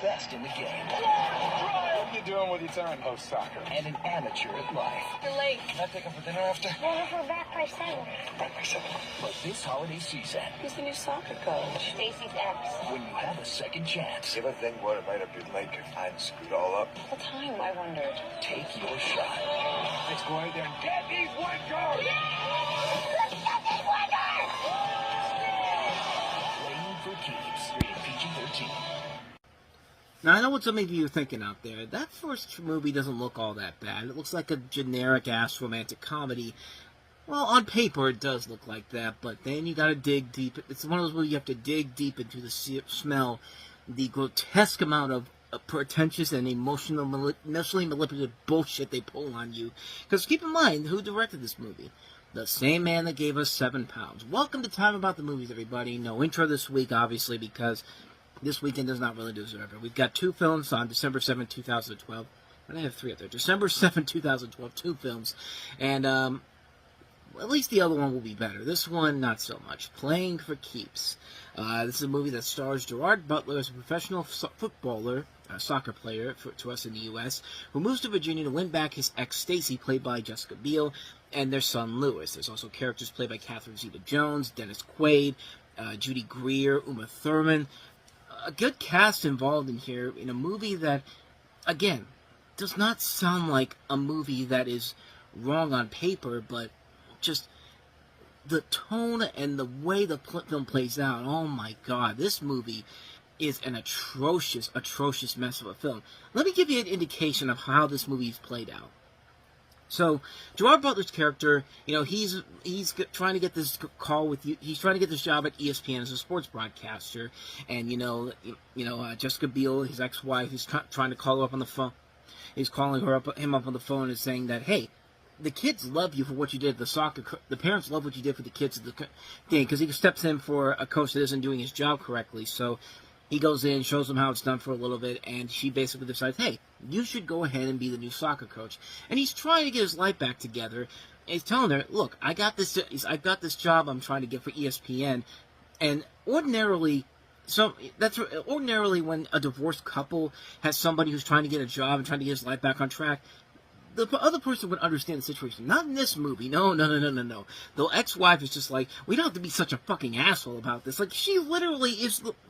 best in the game. What are you doing with your time post-soccer? And an amateur at life. You're late. Can I pick up for dinner after? Well, if we're back by 7. Back by 7. But this holiday season, Who's the new soccer coach? Stacy's ex. when you have a second chance, You ever think what it might have been like if I'd screwed all up? What time, I wondered. take your shot. Let's go out there and get these white girls! Playing for keeps. Rated PG-13. Now, I know what some of you are thinking out there. That first movie doesn't look all that bad. It looks like a generic-ass romantic comedy. Well, on paper, it does look like that, but then you gotta dig deep. It's one of those movies you have to dig deep into to smell the grotesque amount of pretentious and emotionally manipulative bullshit they pull on you. Because keep in mind, who directed this movie? The same man that gave us 7 pounds. Welcome to Time About the Movies, everybody. No intro this week, obviously, because this weekend does not really deserve it. We've got 2 films on December 7, 2012. I have 3 up there. December 7, 2012, 2 films. And, at least the other one will be better. This one, not so much. Playing for Keeps. This is a movie that stars Gerard Butler as a professional footballer, a soccer player to us in the U.S., who moves to Virginia to win back his ex Stacy, played by Jessica Biel, and their son Lewis. There's also characters played by Catherine Zeta-Jones, Dennis Quaid, Judy Greer, Uma Thurman. A good cast involved in here in a movie that, again, does not sound like a movie that is wrong on paper, but just the tone and the way the film plays out. Oh my God, this movie is an atrocious, atrocious mess of a film. Let me give you an indication of how this movie is played out. So, Gerard Butler's character, he's trying to get this call with you. He's trying to get this job at ESPN as a sports broadcaster, and Jessica Biel, his ex-wife, is trying to call her up on the phone. He's calling him up on the phone and saying that, hey, the kids love you for what you did at the soccer. The parents love what you did for the kids at the thing, because he steps in for a coach that isn't doing his job correctly. So he goes in, shows them how it's done for a little bit, and she basically decides, hey, you should go ahead and be the new soccer coach. And he's trying to get his life back together. And he's telling her, look, I got this job I'm trying to get for ESPN, and ordinarily when a divorced couple has somebody who's trying to get a job and trying to get his life back on track, the other person would understand the situation. Not in this movie. No. The ex-wife is just like, we don't have to be such a fucking asshole about this. Like, she literally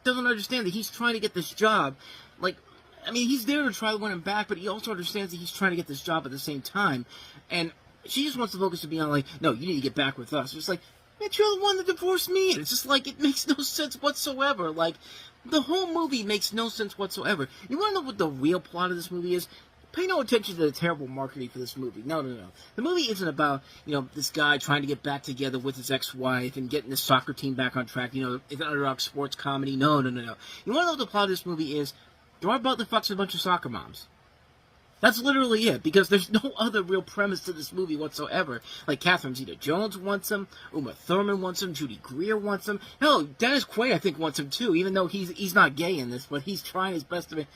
doesn't understand that he's trying to get this job. Like, I mean, he's there to try to win him back, but he also understands that he's trying to get this job at the same time. And she just wants the focus to be on, like, no, you need to get back with us. It's like, bitch, you're the one that divorced me. And it's just like, it makes no sense whatsoever. Like, the whole movie makes no sense whatsoever. You want to know what the real plot of this movie is? Pay no attention to the terrible marketing for this movie. No. The movie isn't about, this guy trying to get back together with his ex-wife and getting the soccer team back on track. It's an underdog sports comedy. No. You want to know what the plot of this movie is? Gerard Butler fucks a bunch of soccer moms. That's literally it, because there's no other real premise to this movie whatsoever. Like, Catherine Zeta-Jones wants him, Uma Thurman wants him, Judy Greer wants him. Hell, Dennis Quaid, I think, wants him too, even though he's not gay in this, but he's trying his best to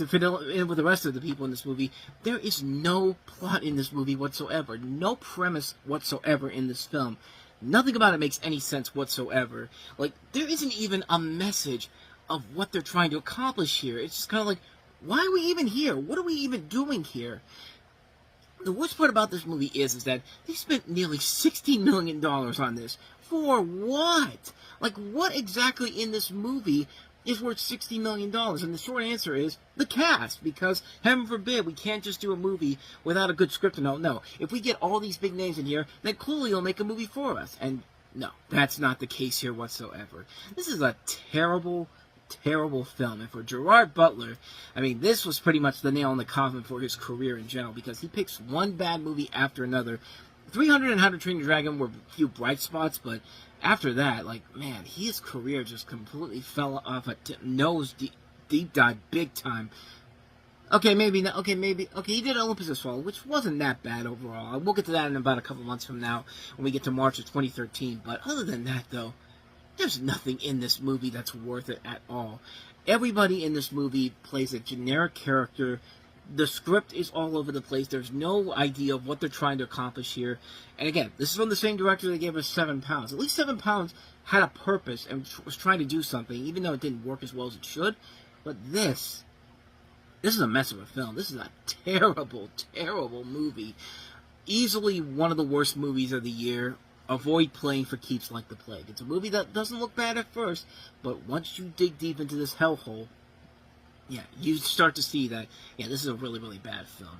fit in with the rest of the people in this movie. There is no plot in this movie whatsoever. No premise whatsoever in this film. Nothing about it makes any sense whatsoever. Like, there isn't even a message of what they're trying to accomplish here. It's just kind of like, why are we even here? What are we even doing here? The worst part about this movie is that they spent nearly $60 million on this. For what? Like, what exactly in this movie is worth $60 million? And the short answer is the cast, because heaven forbid we can't just do a movie without a good script. No. If we get all these big names in here, then clearly they'll make a movie for us. And no, that's not the case here whatsoever. This is a terrible film. And for Gerard Butler, I mean, this was pretty much the nail in the coffin for his career in general, because he picks one bad movie after another. 300 and How to Train Your Dragon were a few bright spots, but after that, like, man, his career just completely fell off a nose deep dive big time. Okay, maybe not. Okay, he did Olympus Has Fallen, which wasn't that bad overall. We'll get to that in about a couple months from now when we get to March of 2013. But other than that, though, there's nothing in this movie that's worth it at all. Everybody in this movie plays a generic character. The script is all over the place. There's no idea of what they're trying to accomplish here. And again, this is from the same director that gave us 7 pounds. At least 7 pounds had a purpose and was trying to do something, even though it didn't work as well as it should. But this is a mess of a film. This is a terrible, terrible movie. Easily one of the worst movies of the year. Avoid playing for keeps like the plague. It's a movie that doesn't look bad at first, but once you dig deep into this hellhole, yeah, you start to see that, yeah, this is a really, really bad film.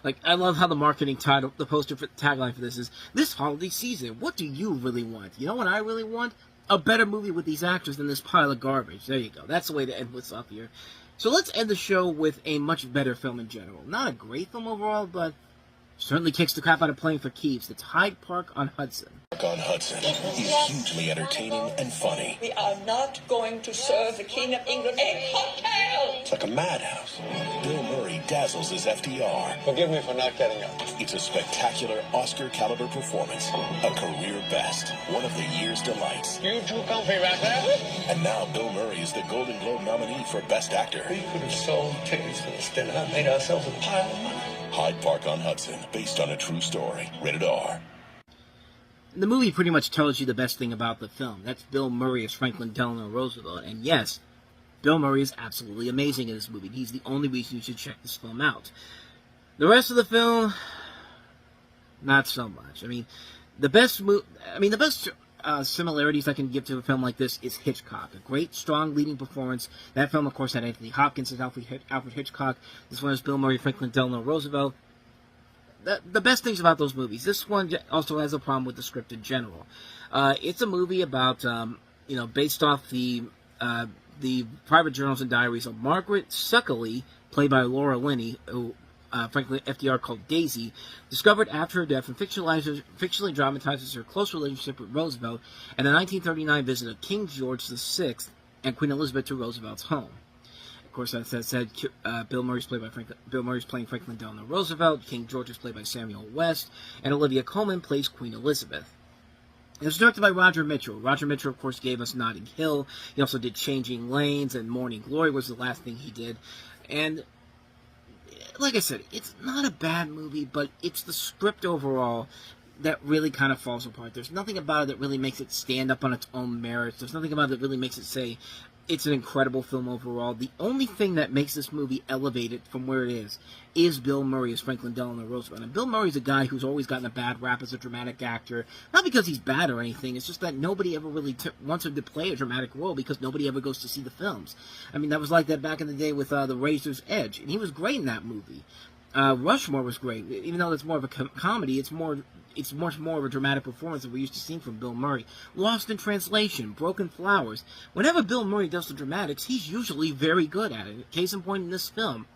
Like, I love how the marketing title, the poster for tagline for this is, "This holiday season, what do you really want?" You know what I really want? A better movie with these actors than this pile of garbage. There you go. That's the way to end what's up here. So let's end the show with a much better film in general. Not a great film overall, but certainly kicks the crap out of playing for keeps. It's Hyde Park on Hudson. On Hudson is hugely entertaining and funny. We are not going to serve the King of England a cocktail. It's like a madhouse. Bill Murray dazzles as FDR. Forgive me for not getting up. It's a spectacular Oscar-caliber performance. A career best. One of the year's delights. You too comfy right there? And now Bill Murray is the Golden Globe nominee for Best Actor. We could have sold tickets for this dinner and made ourselves a pile of money. Hyde Park on Hudson, based on a true story. Rated R. The movie pretty much tells you the best thing about the film. That's Bill Murray as Franklin Delano Roosevelt. And yes, Bill Murray is absolutely amazing in this movie. He's the only reason you should check this film out. The rest of the film, not so much. I mean, the best similarities I can give to a film like this is Hitchcock. A great, strong leading performance. That film, of course, had Anthony Hopkins as Alfred Hitchcock. This one is Bill Murray, Franklin Delano Roosevelt. The best things about those movies. This one also has a problem with the script in general. It's a movie about, based off the private journals and diaries of Margaret Suckley, played by Laura Linney, who frankly FDR called Daisy, discovered after her death and fictionally dramatizes her close relationship with Roosevelt and the 1939 visit of King George VI and Queen Elizabeth to Roosevelt's home. Of course, as I said, Bill Murray's playing Franklin Delano Roosevelt, King George is played by Samuel West, and Olivia Colman plays Queen Elizabeth. It was directed by Roger Mitchell. Roger Mitchell, of course, gave us Notting Hill. He also did Changing Lanes, and Morning Glory was the last thing he did. And like I said, it's not a bad movie, but it's the script overall that really kind of falls apart. There's nothing about it that really makes it stand up on its own merits. There's nothing about it that really makes it say it's an incredible film overall. The only thing that makes this movie elevated from where it is Bill Murray as Franklin Delano Roosevelt. And Bill Murray's a guy who's always gotten a bad rap as a dramatic actor. Not because he's bad or anything, it's just that nobody ever really wants him to play a dramatic role because nobody ever goes to see the films. I mean, that was like that back in the day with The Razor's Edge, and he was great in that movie. Rushmore was great. Even though it's more of a comedy, it's much more of a dramatic performance than we're used to seeing from Bill Murray. Lost in Translation, Broken Flowers. Whenever Bill Murray does the dramatics, he's usually very good at it. Case in point in this film.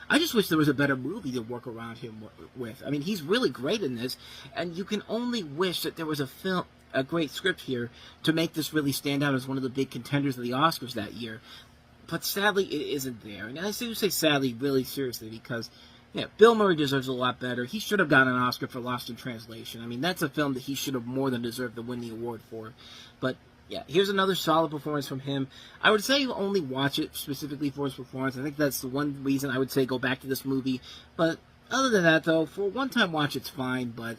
I just wish there was a better movie to work around him with. I mean, he's really great in this, and you can only wish that there was a great script here to make this really stand out as one of the big contenders of the Oscars that year. But sadly, it isn't there. And I do say sadly really seriously because yeah, Bill Murray deserves a lot better. He should have gotten an Oscar for Lost in Translation. I mean, that's a film that he should have more than deserved to win the award for. But yeah, here's another solid performance from him. I would say only watch it specifically for his performance. I think that's the one reason I would say go back to this movie. But other than that, though, for a one-time watch, it's fine. But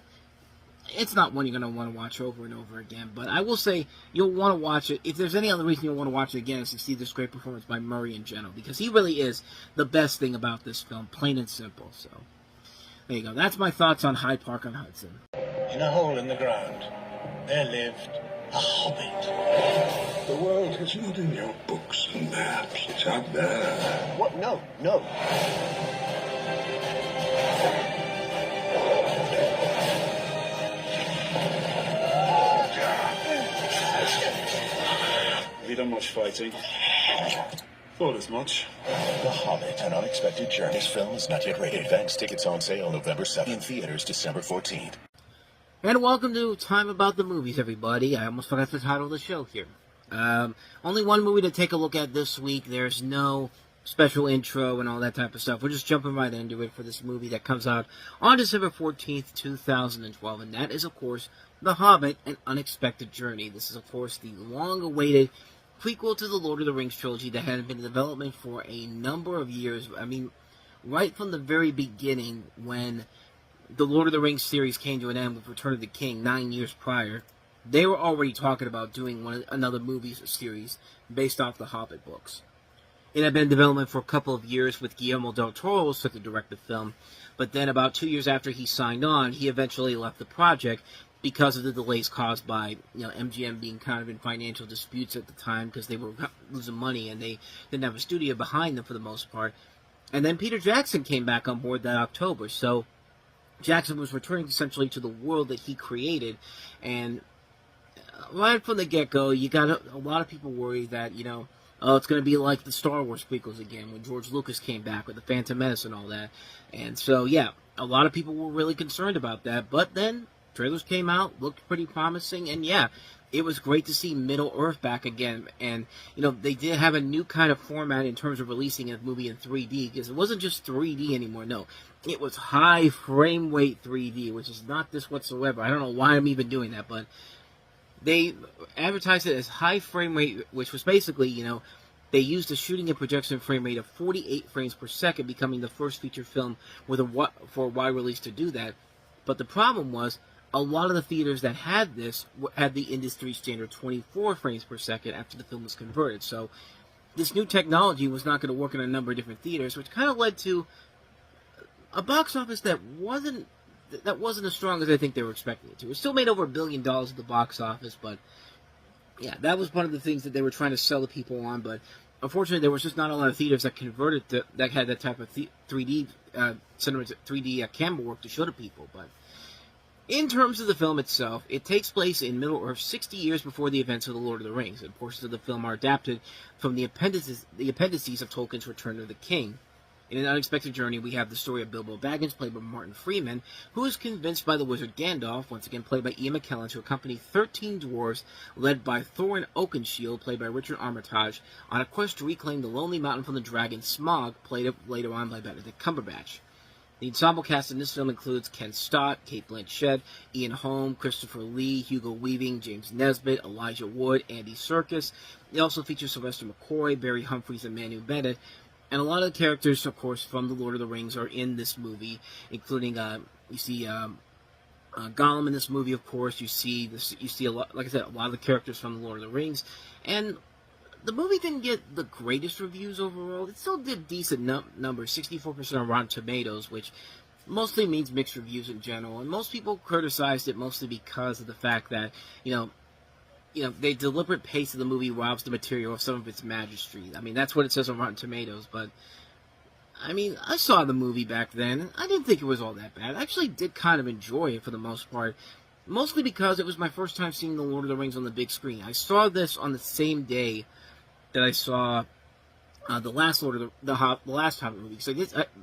it's not one you're going to want to watch over and over again. But I will say you'll want to watch it. If there's any other reason you'll want to watch it again, is to see this great performance by Murray in general. Because he really is the best thing about this film, plain and simple. So there you go. That's my thoughts on Hyde Park on Hudson. In a hole in the ground, there lived a hobbit. The world is not in your books and maps. It's out there. What? No, no. Have you done much fighting? Thought as much. The Hobbit, An Unexpected Journey. This film is not yet rated. Advance tickets on sale November 7th. In theaters December 14th. And welcome to Time About the Movies, everybody. I almost forgot the title of the show here. Only one movie to take a look at this week. There's no special intro and all that type of stuff. We're just jumping right into it for this movie that comes out on December 14th, 2012. And that is, of course, The Hobbit, An Unexpected Journey. This is, of course, the long-awaited prequel to the Lord of the Rings trilogy that had been in development for a number of years. I mean, right from the very beginning when the Lord of the Rings series came to an end with Return of the King 9 years prior, they were already talking about doing another movie series based off the Hobbit books. It had been in development for a couple of years with Guillermo del Toro set to direct the film, but then about 2 years after he signed on, he eventually left the project because of the delays caused by MGM being kind of in financial disputes at the time because they were losing money and they didn't have a studio behind them for the most part. And then Peter Jackson came back on board that October, so Jackson was returning essentially to the world that he created, and right from the get-go, you got a lot of people worried that, oh, it's going to be like the Star Wars prequels again when George Lucas came back with the Phantom Menace and all that. And so, yeah, a lot of people were really concerned about that, but then trailers came out, looked pretty promising, and yeah, it was great to see Middle-earth back again. And, they did have a new kind of format in terms of releasing a movie in 3D, because it wasn't just 3D anymore, no. It was high frame rate 3D, which is not this whatsoever. I don't know why I'm even doing that, but they advertised it as high frame rate, which was basically, they used a shooting and projection frame rate of 48 frames per second, becoming the first feature film for a wide release to do that. But the problem was, a lot of the theaters that had this had the industry standard 24 frames per second after the film was converted. So this new technology was not going to work in a number of different theaters, which kind of led to a box office that wasn't as strong as I think they were expecting it to. It still made over $1 billion at the box office, but yeah, that was one of the things that they were trying to sell the people on. But unfortunately, there was just not a lot of theaters that converted that had that type of 3D cinema, 3D camera work to show to people. But in terms of the film itself, it takes place in Middle-earth 60 years before the events of The Lord of the Rings, and portions of the film are adapted from the appendices of Tolkien's Return of the King. In an unexpected journey, we have the story of Bilbo Baggins, played by Martin Freeman, who is convinced by the wizard Gandalf, once again played by Ian McKellen, to accompany 13 dwarves, led by Thorin Oakenshield, played by Richard Armitage, on a quest to reclaim the Lonely Mountain from the dragon Smaug, played later on by Benedict Cumberbatch. The ensemble cast in this film includes Ken Stott, Cate Blanchett, Ian Holm, Christopher Lee, Hugo Weaving, James Nesbitt, Elijah Wood, Andy Serkis. It also features Sylvester McCoy, Barry Humphries, and Manu Bennett. And a lot of the characters, of course, from The Lord of the Rings are in this movie, including, you see Gollum in this movie, of course. You see a lot, like I said, a lot of the characters from The Lord of the Rings. And the movie didn't get the greatest reviews overall. It still did decent numbers, 64% on Rotten Tomatoes, which mostly means mixed reviews in general. And most people criticized it mostly because of the fact that, the deliberate pace of the movie robs the material of some of its majesty. I mean, that's what it says on Rotten Tomatoes, but I mean, I saw the movie back then. I didn't think it was all that bad. I actually did kind of enjoy it for the most part, mostly because it was my first time seeing The Lord of the Rings on the big screen. I saw this on the same day that I saw the last Hobbit movie. So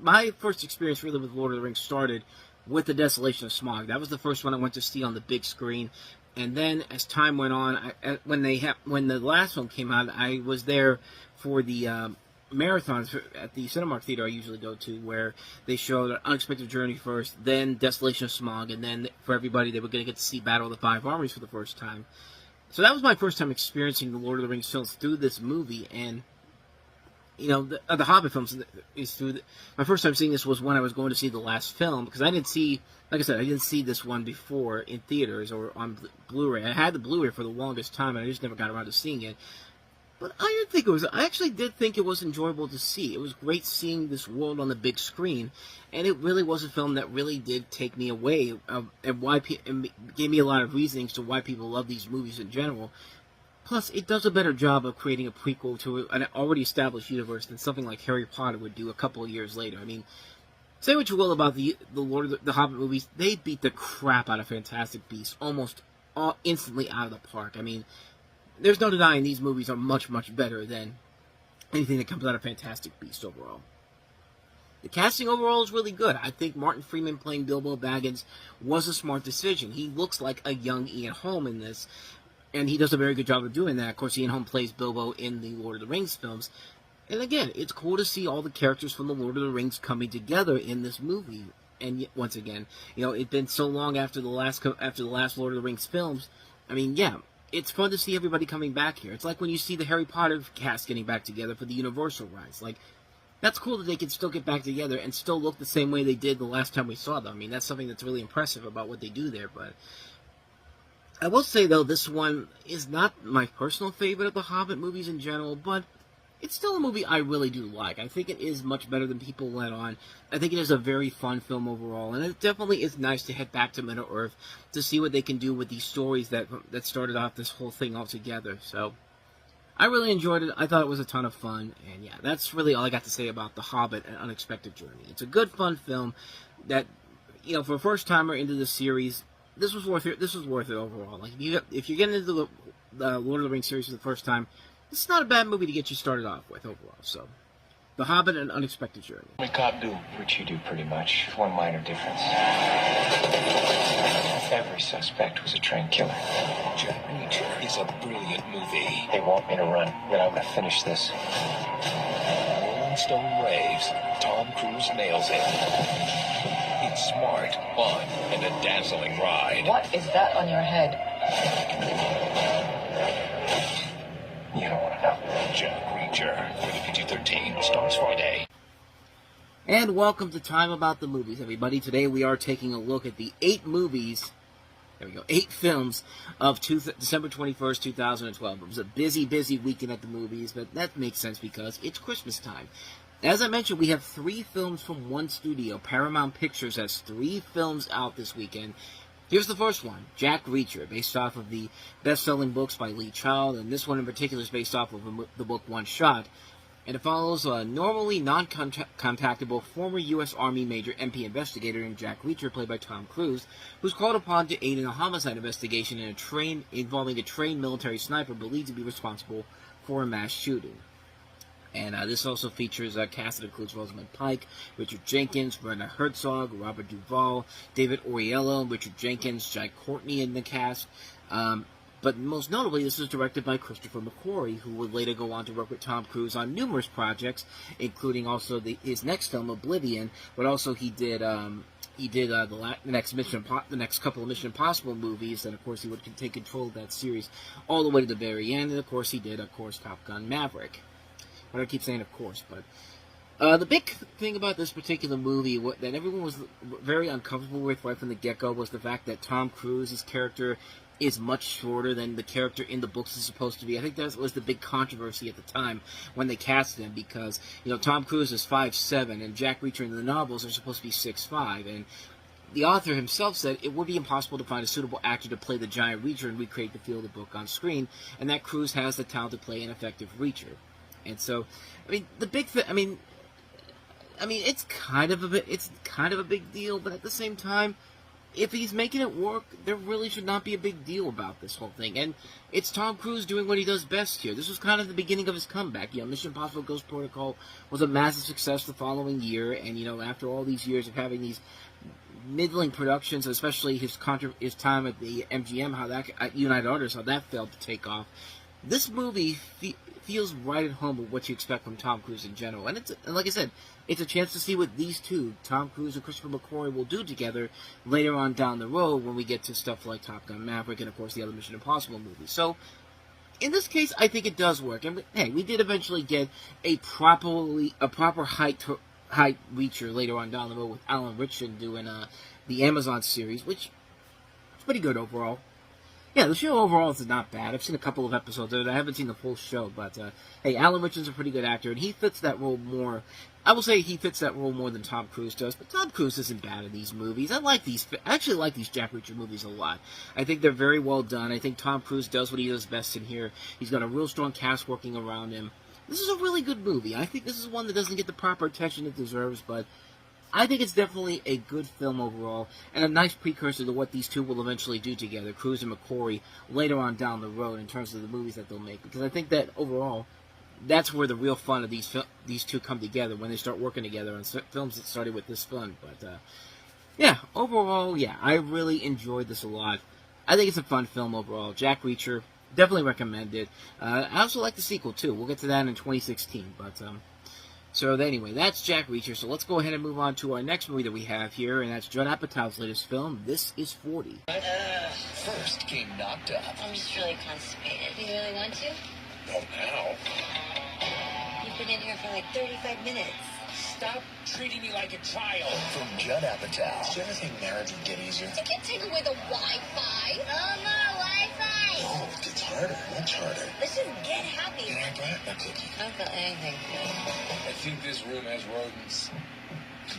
my first experience really with Lord of the Rings started with The Desolation of Smaug. That was the first one I went to see on the big screen. And then, as time went on, when the last one came out, I was there for the marathons at the Cinemark theater I usually go to, where they showed An Unexpected Journey first, then Desolation of Smaug, and then for everybody, they were going to get to see Battle of the Five Armies for the first time. So that was my first time experiencing the Lord of the Rings films through this movie, and the Hobbit films is through. My first time seeing this was when I was going to see the last film, because I didn't see, like I said, I didn't see this one before in theaters or on Blu-ray. I had the Blu-ray for the longest time, and I just never got around to seeing it. But I actually did think it was enjoyable to see. It was great seeing this world on the big screen, and it really was a film that really did take me away, and gave me a lot of reasonings to why people love these movies in general. Plus, it does a better job of creating a prequel to an already established universe than something like Harry Potter would do a couple of years later. I mean, say what you will about the Hobbit movies, they beat the crap out of Fantastic Beasts almost instantly out of the park. I mean, there's no denying these movies are much, much better than anything that comes out of Fantastic Beasts overall. The casting overall is really good. I think Martin Freeman playing Bilbo Baggins was a smart decision. He looks like a young Ian Holm in this, and he does a very good job of doing that. Of course, Ian Holm plays Bilbo in the Lord of the Rings films. And again, it's cool to see all the characters from the Lord of the Rings coming together in this movie. And once again, it's been so long after the last Lord of the Rings films. I mean, yeah, it's fun to see everybody coming back here. It's like when you see the Harry Potter cast getting back together for the Universal rides. Like, that's cool that they can still get back together and still look the same way they did the last time we saw them. I mean, that's something that's really impressive about what they do there, but I will say, though, this one is not my personal favorite of the Hobbit movies in general, but it's still a movie I really do like. I think it is much better than people let on. I think it is a very fun film overall, and it definitely is nice to head back to Middle-earth to see what they can do with these stories that started off this whole thing altogether. So, I really enjoyed it. I thought it was a ton of fun, and yeah, that's really all I got to say about The Hobbit: An Unexpected Journey. It's a good, fun film that, you know, for a first-timer into the series, this was worth it. This was worth it overall. Like, if you're getting into the Lord of the Rings series for the first time, it's not a bad movie to get you started off with overall. So, The Hobbit: An Unexpected Journey. We cop do, which you do pretty much, with one minor difference. Every suspect was a trained killer. Jack Reacher is a brilliant movie. They want me to run, then I'm gonna finish this. Rolling Stone raves. Tom Cruise nails it. It's smart, fun, and a dazzling ride. What is that on your head? You don't want to know. Jack Reacher, for the PG-13, starts Friday. And welcome to Time About the Movies, everybody. Today we are taking a look at the 8 movies, 8 films of December 21st, 2012. It was a busy, busy weekend at the movies, but that makes sense because it's Christmas time. As I mentioned, we have 3 films from one studio. Paramount Pictures has 3 films out this weekend. Here's the first one, Jack Reacher, based off of the best-selling books by Lee Child, and this one in particular is based off of the book One Shot. And it follows a normally non-contactable former U.S. Army Major MP investigator named Jack Reacher, played by Tom Cruise, who's called upon to aid in a homicide investigation involving a trained military sniper believed to be responsible for a mass shooting. And this also features a cast that includes Rosamund Pike, Richard Jenkins, Werner Herzog, Robert Duvall, David Oyelowo, Richard Jenkins, Jai Courtney in the cast. But most notably, this was directed by Christopher McQuarrie, who would later go on to work with Tom Cruise on numerous projects, including also his next film, Oblivion. But also he did the next couple of Mission Impossible movies, and of course he would take control of that series all the way to the very end. And of course he did, Top Gun Maverick. But I keep saying of course, but the big thing about this particular movie that everyone was very uncomfortable with right from the get-go was the fact that Tom Cruise's character is much shorter than the character in the books is supposed to be. I think that was the big controversy at the time when they cast him, because, you know, Tom Cruise is 5'7", and Jack Reacher in the novels are supposed to be 6'5", and the author himself said it would be impossible to find a suitable actor to play the giant Reacher and recreate the feel of the book on screen, and that Cruise has the talent to play an effective Reacher. And so, I mean, the big thing, I mean, it's kind of a big deal, but at the same time, if he's making it work, there really should not be a big deal about this whole thing. And it's Tom Cruise doing what he does best here. This was kind of the beginning of his comeback. You know, Mission Impossible Ghost Protocol was a massive success the following year, and, you know, after all these years of having these middling productions, especially his time at the MGM, at United Artists, how that failed to take off, this movie feels right at home with what you expect from Tom Cruise in general. And like I said, it's a chance to see what these two, Tom Cruise and Christopher McQuarrie, will do together later on down the road when we get to stuff like Top Gun Maverick and, of course, the other Mission Impossible movies. So, in this case, I think it does work. And, hey, we did eventually get a proper height Reacher later on down the road with Alan Ritchson doing the Amazon series, which is pretty good overall. Yeah, the show overall is not bad. I've seen a couple of episodes of it. I haven't seen the full show, but, hey, Alan Ritchson's a pretty good actor, and he fits that role more. I will say he fits that role more than Tom Cruise does, but Tom Cruise isn't bad in these movies. I actually like these Jack Reacher movies a lot. I think they're very well done. I think Tom Cruise does what he does best in here. He's got a real strong cast working around him. This is a really good movie. I think this is one that doesn't get the proper attention it deserves, but I think it's definitely a good film overall, and a nice precursor to what these two will eventually do together, Cruise and McQuarrie, later on down the road in terms of the movies that they'll make. Because I think that overall, that's where the real fun of these two come together, when they start working together on films that started with this fun. But, yeah, overall, yeah, I really enjoyed this a lot. I think it's a fun film overall. Jack Reacher, definitely recommend it. I also like the sequel, too. We'll get to that in 2016, but, so anyway, that's Jack Reacher, so let's go ahead and move on to our next movie that we have here, and that's Judd Apatow's latest film, This Is 40. First came knocked up. I'm just really constipated. You really want to? Not now. You've been in here for like 35 minutes. Stop treating me like a child. From Judd Apatow. Do you ever think marriage would get easier? You can't take away the Wi-Fi. Oh, no, Wi-Fi! Oh, did harder, much harder. Listen, get happy. Can I grab that cookie? I don't feel anything. I think this room has rodents.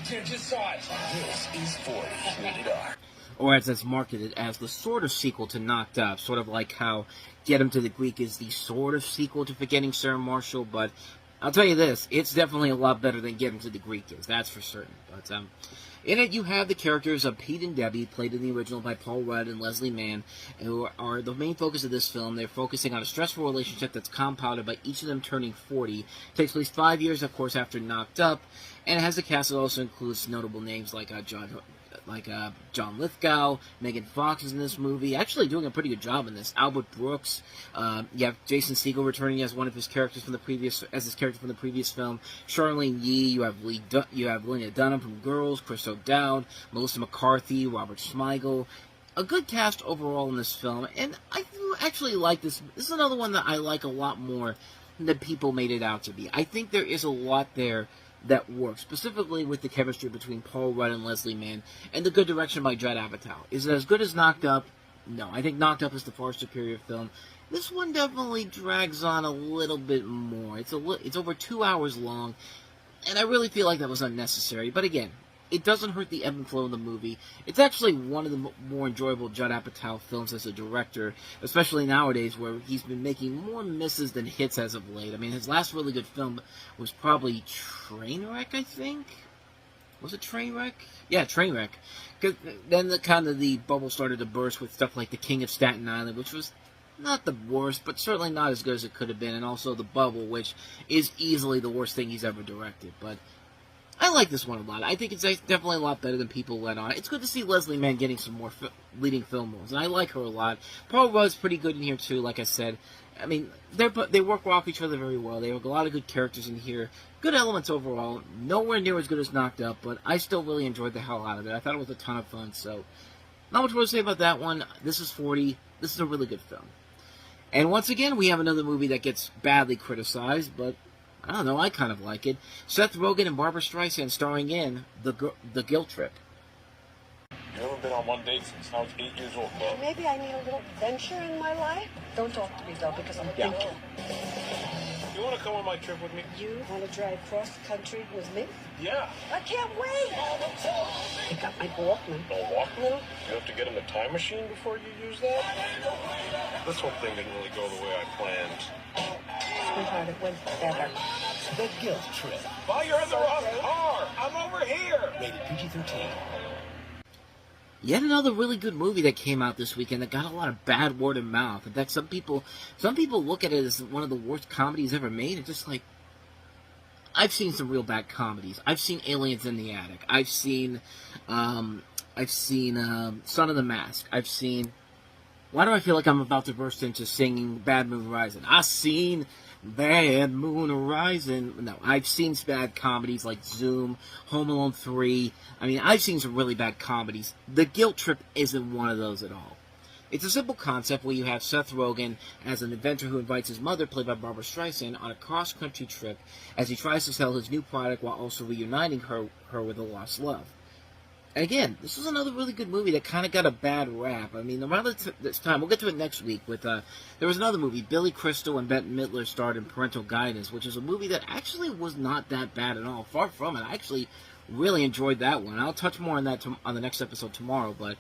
Just saw it. This is 40, rated R. Or as it's marketed as the sort of sequel to Knocked Up, sort of like how Get Him to the Greek is the sort of sequel to Forgetting Sarah Marshall, but I'll tell you this, it's definitely a lot better than Get Him to the Greek is, that's for certain. But in it, you have the characters of Pete and Debbie, played in the original by Paul Rudd and Leslie Mann, who are the main focus of this film. They're focusing on a stressful relationship that's compounded by each of them turning 40. It takes place 5 years, of course, after Knocked Up, and it has a cast that also includes notable names like John Lithgow. Megan Fox is in this movie, actually doing a pretty good job in this. Albert Brooks, you have Jason Segel returning as one of his characters from the previous, film. Charlene Yee, you have Lena Dunham from Girls, Chris O'Dowd, Melissa McCarthy, Robert Smigel. A good cast overall in this film, and I do actually like this. This is another one that I like a lot more than people made it out to be. I think there is a lot there that works, specifically with the chemistry between Paul Rudd and Leslie Mann, and the good direction by Judd Apatow. Is it as good as Knocked Up? No, I think Knocked Up is the far superior film. This one definitely drags on a little bit more. It's over 2 hours long, and I really feel like that was unnecessary. But again, it doesn't hurt the ebb and flow of the movie. It's actually one of the more enjoyable Judd Apatow films as a director, especially nowadays where he's been making more misses than hits as of late. I mean, his last really good film was probably Trainwreck, I think? Was it Trainwreck? Yeah, Trainwreck. Because then the bubble started to burst with stuff like The King of Staten Island, which was not the worst, but certainly not as good as it could have been, and also The Bubble, which is easily the worst thing he's ever directed. But I like this one a lot. I think it's definitely a lot better than people let on. It's good to see Leslie Mann getting some more leading film roles, and I like her a lot. Paul Rudd's pretty good in here, too, like I said. I mean, they work off each other very well. They have a lot of good characters in here. Good elements overall. Nowhere near as good as Knocked Up, but I still really enjoyed the hell out of it. I thought it was a ton of fun, so not much more to say about that one. This is 40. This is a really good film. And once again, we have another movie that gets badly criticized, but I don't know, I kind of like it. Seth Rogen and Barbara Streisand starring in The Guilt Trip. You haven't been on one date since I was 8 years old, Bob. Maybe I need a little adventure in my life. Don't talk to me, though, because I'm thinking. You want to come on my trip with me? You want to drive cross country with me? Yeah. I can't wait. I got my Walkman. No Walkman? You have to get in a time machine before you use that? This whole thing didn't really go the way I planned. Sweetheart, it went better. The Guilt Trip. Well, you're in the wrong car. I'm over here. Rated PG-13. Yet another really good movie that came out this weekend that got a lot of bad word of mouth. In fact, some people look at it as one of the worst comedies ever made. It's just like, I've seen some real bad comedies. I've seen Aliens in the Attic. I've seen Son of the Mask. I've seen. Why do I feel like I'm about to burst into singing Bad Moon Rising? I've seen Bad Moon Rising. No, I've seen bad comedies like Zoom, Home Alone 3. I mean, I've seen some really bad comedies. The Guilt Trip isn't one of those at all. It's a simple concept where you have Seth Rogen as an inventor who invites his mother, played by Barbara Streisand, on a cross-country trip as he tries to sell his new product while also reuniting her with a lost love. And again, this is another really good movie that kind of got a bad rap. I mean, around this time, we'll get to it next week, with there was another movie, Billy Crystal and Bette Midler starred in Parental Guidance, which is a movie that actually was not that bad at all. Far from it. I actually really enjoyed that one. I'll touch more on that on the next episode tomorrow, but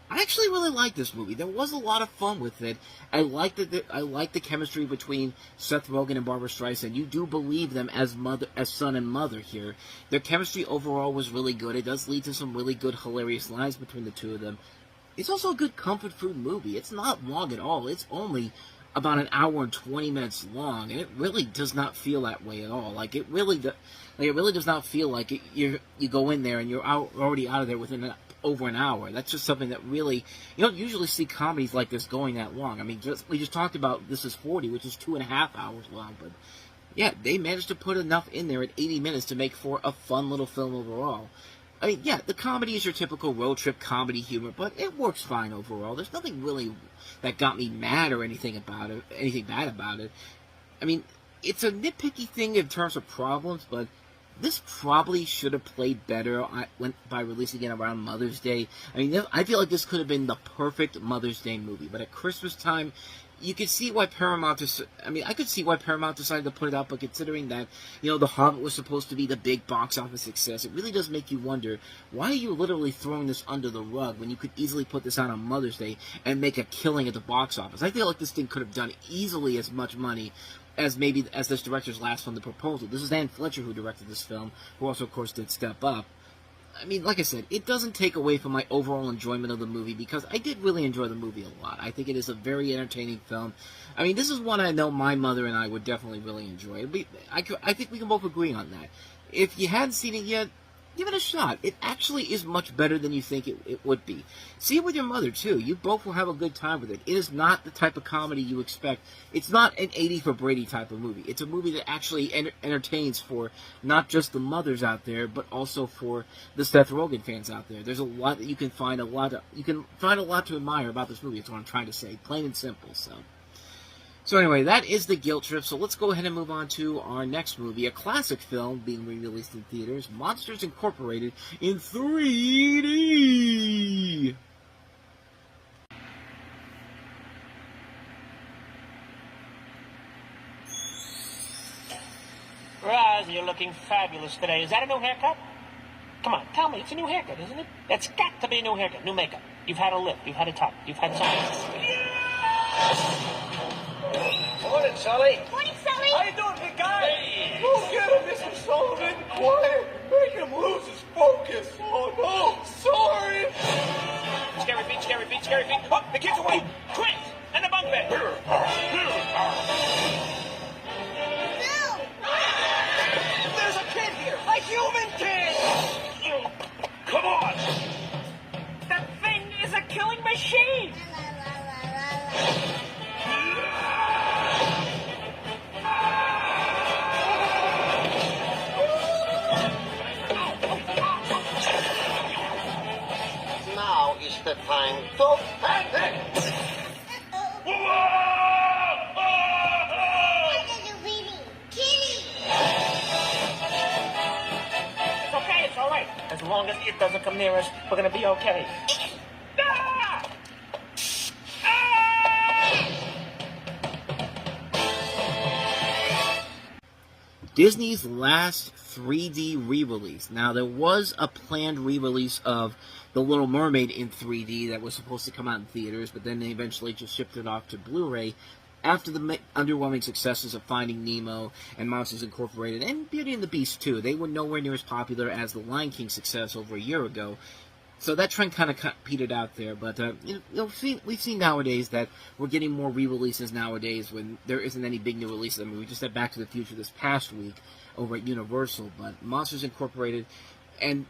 I actually really liked this movie. There was a lot of fun with it. I liked the chemistry between Seth Rogen and Barbara Streisand. You do believe them as son and mother here. Their chemistry overall was really good. It does lead to some really good, hilarious lines between the two of them. It's also a good comfort food movie. It's not long at all. It's only about an hour and 20 minutes long, and it really does not feel that way at all. It really does not feel like you go in there and you're already out of there within over an hour. That's just something that really, you don't usually see comedies like this going that long. I mean, we just talked about This Is 40, which is 2.5 hours long, but yeah, they managed to put enough in there at 80 minutes to make for a fun little film overall. I mean, yeah, the comedy is your typical road trip comedy humor, but it works fine overall. There's nothing really that got me mad or anything bad about it. I mean, it's a nitpicky thing in terms of problems, but this probably should have played better by releasing it around Mother's Day. I mean, I feel like this could have been the perfect Mother's Day movie, but at Christmas time, you could see why Paramount I could see why Paramount decided to put it out, but considering that, The Hobbit was supposed to be the big box office success, it really does make you wonder, why are you literally throwing this under the rug when you could easily put this out on Mother's Day and make a killing at the box office? I feel like this thing could have done easily as much money as this director's last film, The Proposal. This is Anne Fletcher who directed this film, who also, of course, did Step Up. Like I said, it doesn't take away from my overall enjoyment of the movie, because I did really enjoy the movie a lot. I think it is a very entertaining film. This is one I know my mother and I would definitely really enjoy. I think we can both agree on that. If you hadn't seen it yet, give it a shot. It actually is much better than you think it would be. See it with your mother, too. You both will have a good time with it. It is not the type of comedy you expect. It's not an 80 for Brady type of movie. It's a movie that actually entertains for not just the mothers out there, but also for the Seth Rogen fans out there. There's a lot that you can find a lot to admire about this movie. That's what I'm trying to say, plain and simple. So anyway, that is The Guilt Trip. So let's go ahead and move on to our next movie, a classic film being re-released in theaters, Monsters Incorporated in 3D. Roz, you're looking fabulous today. Is that a new haircut? Come on, tell me. It's a new haircut, isn't it? That's got to be a new haircut, new makeup. You've had a lift, you've had a top, you've had something. Morning, Sully. Morning, Sully. How you doing, big guy? Hey. Go get him, Mr. Sullivan. Quiet. Make him lose his focus. Oh, no. Sorry. Scary feet, scary feet, scary feet. Oh, the kids away. Quick. And the bunk bed. Bill. There's a kid here. A human kid. Come on. That thing is a killing machine. Now is the time to panic. What are you reading? Kitty. It's okay, it's all right. As long as it doesn't come near us, we're going to be okay. Ah! Disney's last 3D re-release. Now, there was a planned re-release of The Little Mermaid in 3D that was supposed to come out in theaters, but then they eventually just shipped it off to Blu-ray after the underwhelming successes of Finding Nemo and Monsters Incorporated, and Beauty and the Beast, too. They were nowhere near as popular as the Lion King success over a year ago. So that trend kind of petered out there, but we've seen nowadays that we're getting more re-releases nowadays when there isn't any big new releases. We just had Back to the Future this past week over at Universal, but Monsters Incorporated, and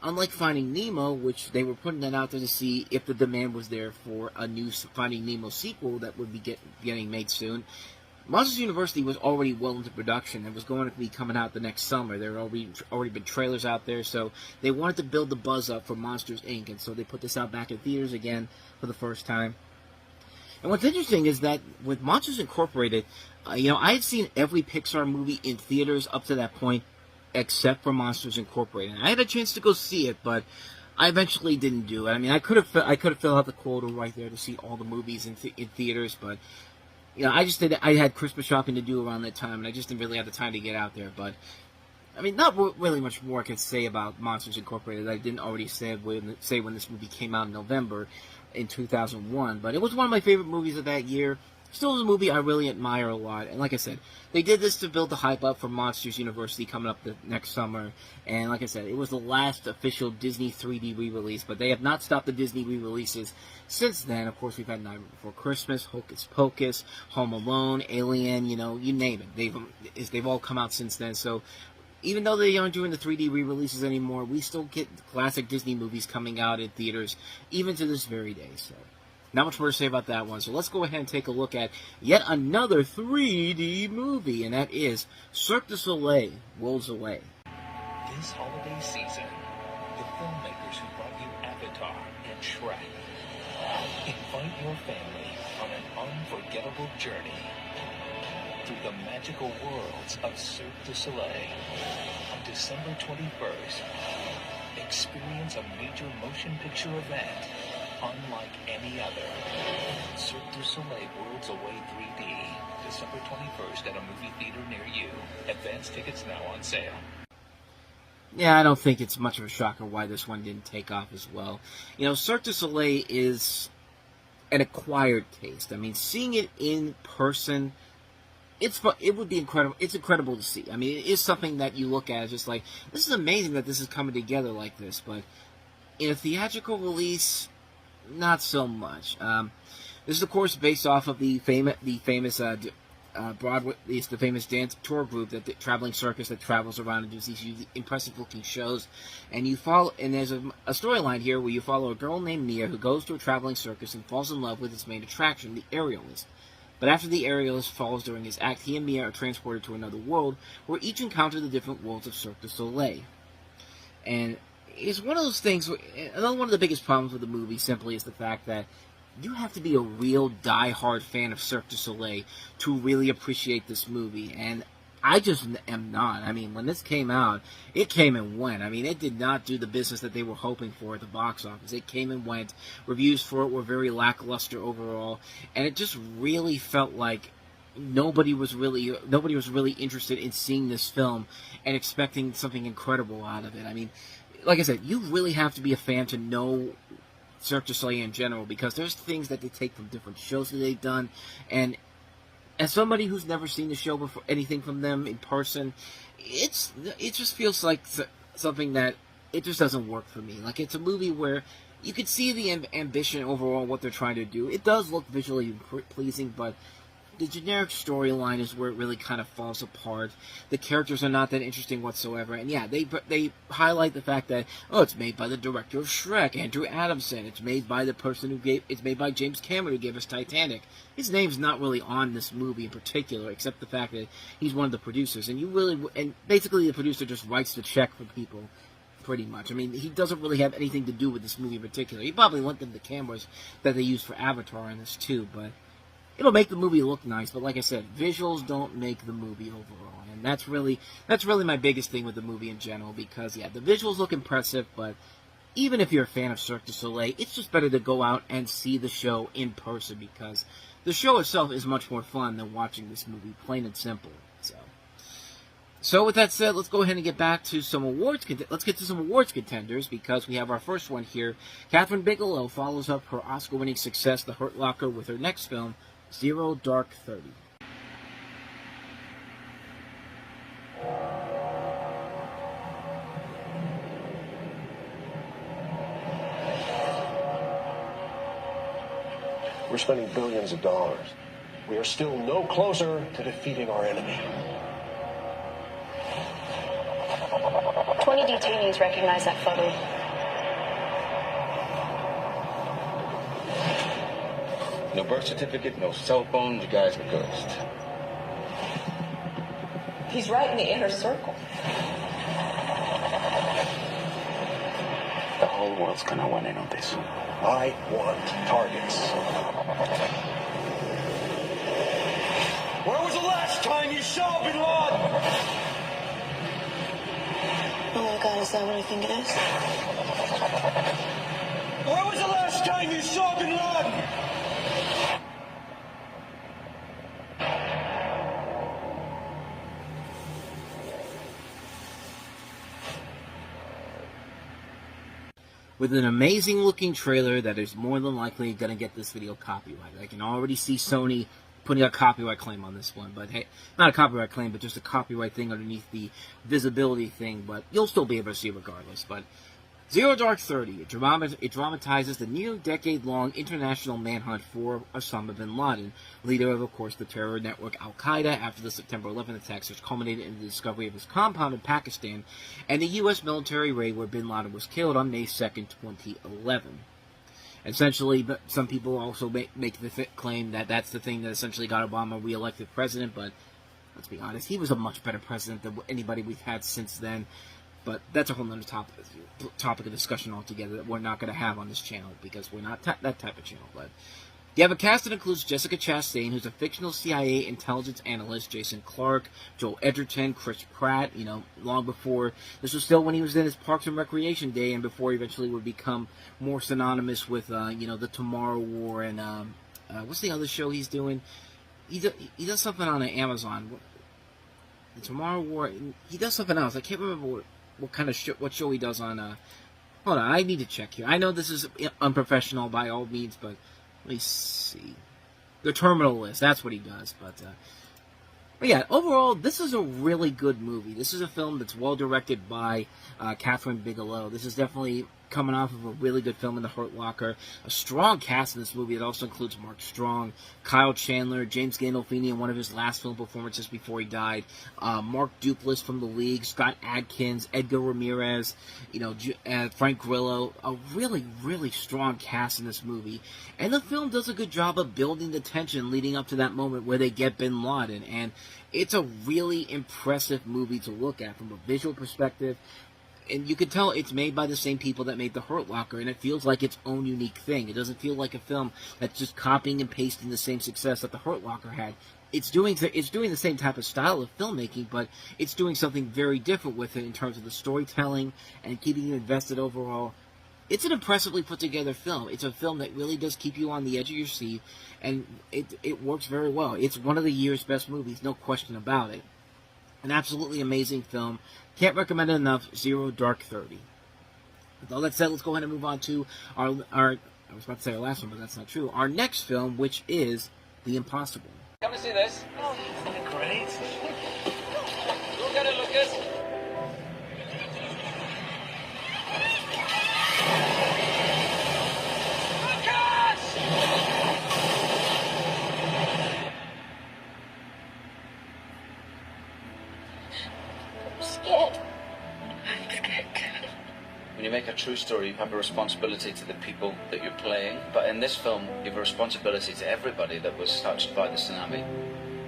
unlike Finding Nemo, which they were putting that out there to see if the demand was there for a new Finding Nemo sequel that would be getting made soon, Monsters University was already well into production and was going to be coming out the next summer. There had already been trailers out there, so they wanted to build the buzz up for Monsters, Inc., and so they put this out back in theaters again for the first time. And what's interesting is that with Monsters Incorporated, I had seen every Pixar movie in theaters up to that point except for Monsters Incorporated. And I had a chance to go see it, but I eventually didn't do it. I could have filled out the quota right there to see all the movies in theaters, but I had Christmas shopping to do around that time, and I just didn't really have the time to get out there. But, not really much more I can say about Monsters Incorporated that I didn't already say when this movie came out in November in 2001. But it was one of my favorite movies of that year. Still is a movie I really admire a lot. And like I said, they did this to build the hype up for Monsters University coming up the next summer. And like I said, it was the last official Disney 3D re-release. But they have not stopped the Disney re-releases since then. Of course, we've had Nightmare Before Christmas, Hocus Pocus, Home Alone, Alien, you name it. They've all come out since then. So even though they aren't doing the 3D re-releases anymore, we still get classic Disney movies coming out in theaters, even to this very day. So not much more to say about that one. So let's go ahead and take a look at yet another 3D movie, and that is Cirque du Soleil, Worlds Away. This holiday season, the filmmakers who brought you Avatar and Shrek invite your family on an unforgettable journey through the magical worlds of Cirque du Soleil. On December 21st, experience a major motion picture event unlike any other. Cirque du Soleil Worlds Away 3D, December 21st at a movie theater near you. Advance tickets now on sale. Yeah, I don't think it's much of a shocker why this one didn't take off as well. You know, Cirque du Soleil is an acquired taste. I mean, seeing it in person, it would be incredible. It's incredible to see. I mean, it is something that you look at as just like, this is amazing that this is coming together like this, but in a theatrical release, not so much. This is, of course, based off of the famous Broadway, it's the famous dance tour group, the traveling circus that travels around and does these impressive-looking shows. And there's a storyline here where you follow a girl named Mia who goes to a traveling circus and falls in love with its main attraction, the aerialist. But after the aerialist falls during his act, he and Mia are transported to another world, where each encounter the different worlds of Cirque du Soleil. And it's one of those things, another one of the biggest problems with the movie simply is the fact that you have to be a real die-hard fan of Cirque du Soleil to really appreciate this movie, and I just am not. I mean, when this came out, it came and went. I mean, it did not do the business that they were hoping for at the box office. It came and went. Reviews for it were very lackluster overall, and it just really felt like nobody was really interested in seeing this film and expecting something incredible out of it. I mean, like I said, you really have to be a fan to know Cirque du Soleil in general, because there's things that they take from different shows that they've done, and as somebody who's never seen the show before, anything from them in person, it just feels like something that it just doesn't work for me. Like, it's a movie where you could see the ambition overall, what they're trying to do. It does look visually pleasing, but the generic storyline is where it really kind of falls apart. The characters are not that interesting whatsoever. And yeah, they highlight the fact that, oh, it's made by the director of Shrek, Andrew Adamson. It's made by it's made by James Cameron, who gave us Titanic. His name's not really on this movie in particular, except the fact that he's one of the producers. And basically the producer just writes the check for people, pretty much. I mean, he doesn't really have anything to do with this movie in particular. He probably lent them the cameras that they used for Avatar in this too, but it'll make the movie look nice, but like I said, visuals don't make the movie overall, and that's really my biggest thing with the movie in general, because, yeah, the visuals look impressive, but even if you're a fan of Cirque du Soleil, it's just better to go out and see the show in person, because the show itself is much more fun than watching this movie, plain and simple. So with that said, let's go ahead and get back to some awards. Let's get to some awards contenders, because we have our first one here. Catherine Bigelow follows up her Oscar-winning success, The Hurt Locker, with her next film, Zero Dark 30. We're spending billions of dollars. We are still no closer to defeating our enemy. 20 detainees recognize that photo. No birth certificate, no cell phone, the guy's a ghost. He's right in the inner circle. The whole world's gonna want in on this. I want targets. Where was the last time you saw Bin Laden? Oh my God, is that what I think it is? Where was the last time you saw Bin Laden? With an amazing-looking trailer that is more than likely going to get this video copyrighted. I can already see Sony putting a copyright claim on this one, but hey, not a copyright claim, but just a copyright thing underneath the visibility thing, but you'll still be able to see regardless. But Zero Dark 30, it dramatizes the near-decade-long international manhunt for Osama bin Laden, leader of course, the terror network Al-Qaeda, after the September 11th attacks, which culminated in the discovery of his compound in Pakistan, and the U.S. military raid where bin Laden was killed on May 2nd, 2011. Essentially, but some people also make the claim that that's the thing that essentially got Obama re-elected president, but let's be honest, he was a much better president than anybody we've had since then. But that's a whole other topic of discussion altogether that we're not going to have on this channel, because we're not that type of channel. But You have a cast that includes Jessica Chastain, who's a fictional CIA intelligence analyst, Jason Clarke, Joel Edgerton, Chris Pratt, long before, this was still when he was in his Parks and Recreation day, and before he eventually would become more synonymous with, the Tomorrow War, and, what's the other show he's doing? He does something on Amazon. The Tomorrow War, he does something else. I can't remember what kind of what show he does on, hold on, I need to check here. I know this is unprofessional by all means, but let me see. The Terminal List, that's what he does. But yeah, overall, this is a really good movie. This is a film that's well directed by Catherine Bigelow. This is definitely coming off of a really good film in The Hurt Locker. A strong cast in this movie. It also includes Mark Strong, Kyle Chandler, James Gandolfini in one of his last film performances before he died, Mark Duplass from The League, Scott Adkins, Edgar Ramirez, Frank Grillo. A really, really strong cast in this movie. And the film does a good job of building the tension leading up to that moment where they get Bin Laden. And it's a really impressive movie to look at from a visual perspective. And you can tell it's made by the same people that made The Hurt Locker, and it feels like its own unique thing. It doesn't feel like a film that's just copying and pasting the same success that The Hurt Locker had. It's doing the same type of style of filmmaking, but it's doing something very different with it in terms of the storytelling and keeping you invested overall. It's an impressively put together film. It's a film that really does keep you on the edge of your seat, and it works very well. It's one of the year's best movies, no question about it. An absolutely amazing film. Can't recommend it enough. Zero Dark 30. With all that said, let's go ahead and move on to our I was about to say our last one, but that's not true. Our next film, which is The Impossible. Come to see this. Oh, isn't it great? Look at it, Lucas. When you make a true story, you have a responsibility to the people that you're playing. But in this film, you have a responsibility to everybody that was touched by the tsunami.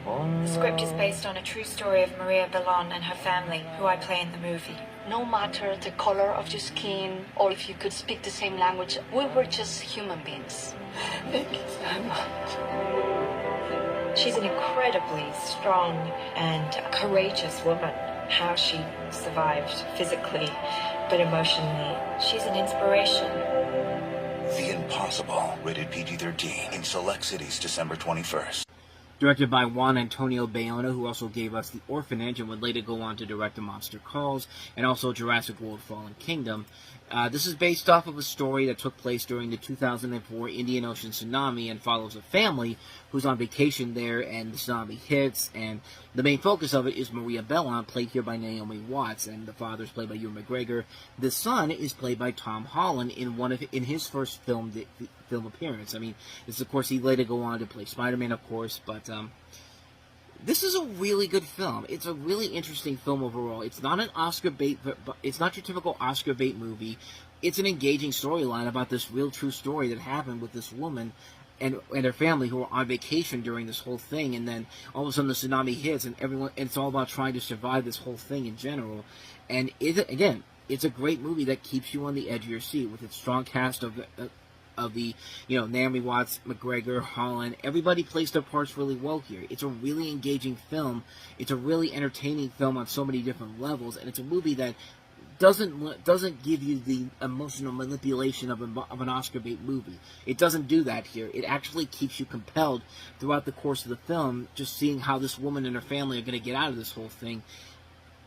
The script is based on a true story of Maria Bellon and her family, who I play in the movie. No matter the color of your skin or if you could speak the same language, we were just human beings. Thank you so much. She's an incredibly strong and courageous woman. How she survived physically, but emotionally, she's an inspiration. The Impossible, rated PG-13, in select cities December 21st. Directed by Juan Antonio Bayona, who also gave us The Orphanage and would later go on to direct The Monster Calls and also Jurassic World Fallen Kingdom. This is based off of a story that took place during the 2004 Indian Ocean tsunami and follows a family who's on vacation there, and the tsunami hits, and the main focus of it is Maria Bellon, played here by Naomi Watts, and the father is played by Ewan McGregor. The son is played by Tom Holland in his first film appearance. I mean, this, of course, he later go on to play Spider-Man, of course, but this is a really good film. It's a really interesting film overall. It's not an Oscar bait, but it's not your typical Oscar bait movie. It's an engaging storyline about this real true story that happened with this woman and her family who were on vacation during this whole thing, and then all of a sudden the tsunami hits, and it's all about trying to survive this whole thing in general. And it's a great movie that keeps you on the edge of your seat with its strong cast of Naomi Watts, McGregor, Holland. Everybody plays their parts really well here. It's a really engaging film. It's a really entertaining film on so many different levels, and it's a movie that doesn't give you the emotional manipulation of an Oscar bait movie. It doesn't do that here. It actually keeps you compelled throughout the course of the film, just seeing how this woman and her family are going to get out of this whole thing.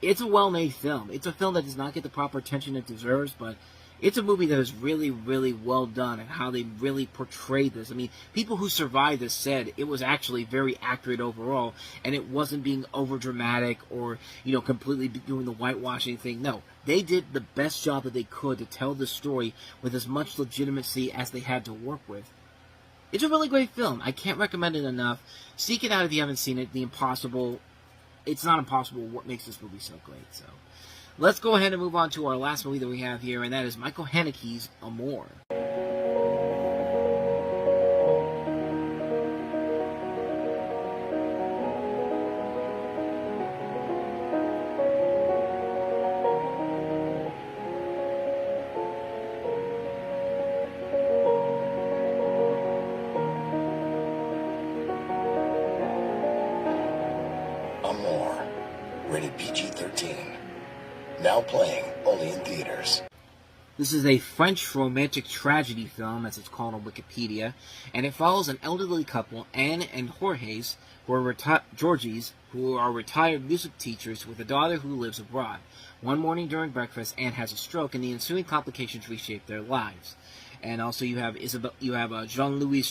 It's a well-made film. It's a film that does not get the proper attention it deserves, but it's a movie that is really, really well done and how they really portrayed this. I mean, people who survived this said it was actually very accurate overall, and it wasn't being over-dramatic or, completely doing the whitewashing thing. No, they did the best job that they could to tell the story with as much legitimacy as they had to work with. It's a really great film. I can't recommend it enough. Seek it out if you haven't seen it. The Impossible. It's not impossible what makes this movie so great, so let's go ahead and move on to our last movie that we have here, and that is Michael Haneke's Amour. Now playing only in theaters. This is a French romantic tragedy film, as it's called on Wikipedia, and it follows an elderly couple, Anne and Jorge's, who are retired music teachers with a daughter who lives abroad. One morning during breakfast, Anne has a stroke, and the ensuing complications reshape their lives. And also you have Jean-Louis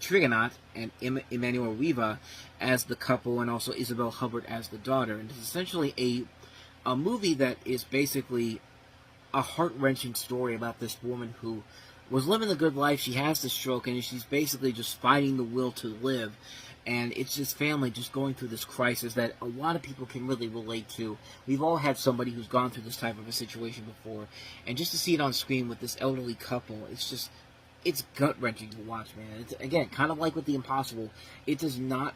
Trigonat and Emmanuel Riva as the couple, and also Isabelle Hubbard as the daughter. And it's essentially a movie that is basically a heart-wrenching story about this woman who was living the good life. She has the stroke, and she's basically just fighting the will to live. And it's this family just going through this crisis that a lot of people can really relate to. We've all had somebody who's gone through this type of a situation before. And just to see it on screen with this elderly couple, it's gut-wrenching to watch, man. It's, again, kind of like with The Impossible, it's not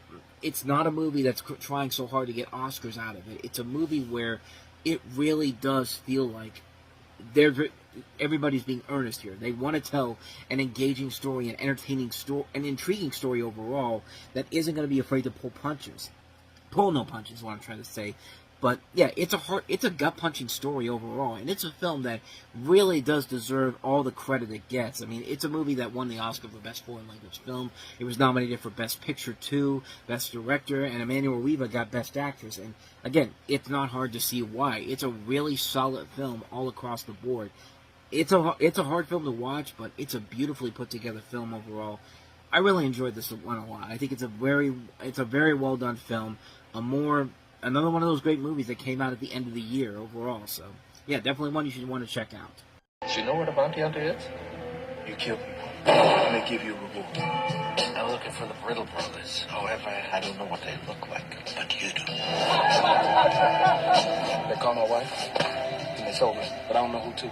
a movie that's trying so hard to get Oscars out of it. It's a movie where it really does feel like everybody's being earnest here. They want to tell an engaging story, an entertaining story, an intriguing story overall that isn't going to be afraid to pull no punches is what I'm trying to say. But yeah, it's a gut-punching story overall, and it's a film that really does deserve all the credit it gets. I mean, it's a movie that won the Oscar for Best Foreign Language Film. It was nominated for Best Picture too, Best Director, and Emmanuel Riva got Best Actress. And again, it's not hard to see why. It's a really solid film all across the board. It's a hard film to watch, but it's a beautifully put together film overall. I really enjoyed this one a lot. I think it's a very well done film. Another one of those great movies that came out at the end of the year overall. So, yeah, definitely one you should want to check out. Do you know what a bounty hunter is? You kill people, and they give you a reward. I'm looking for the Brittle brothers. However, I don't know what they look like, but you do. They called my wife, and they told me, but I don't know who to.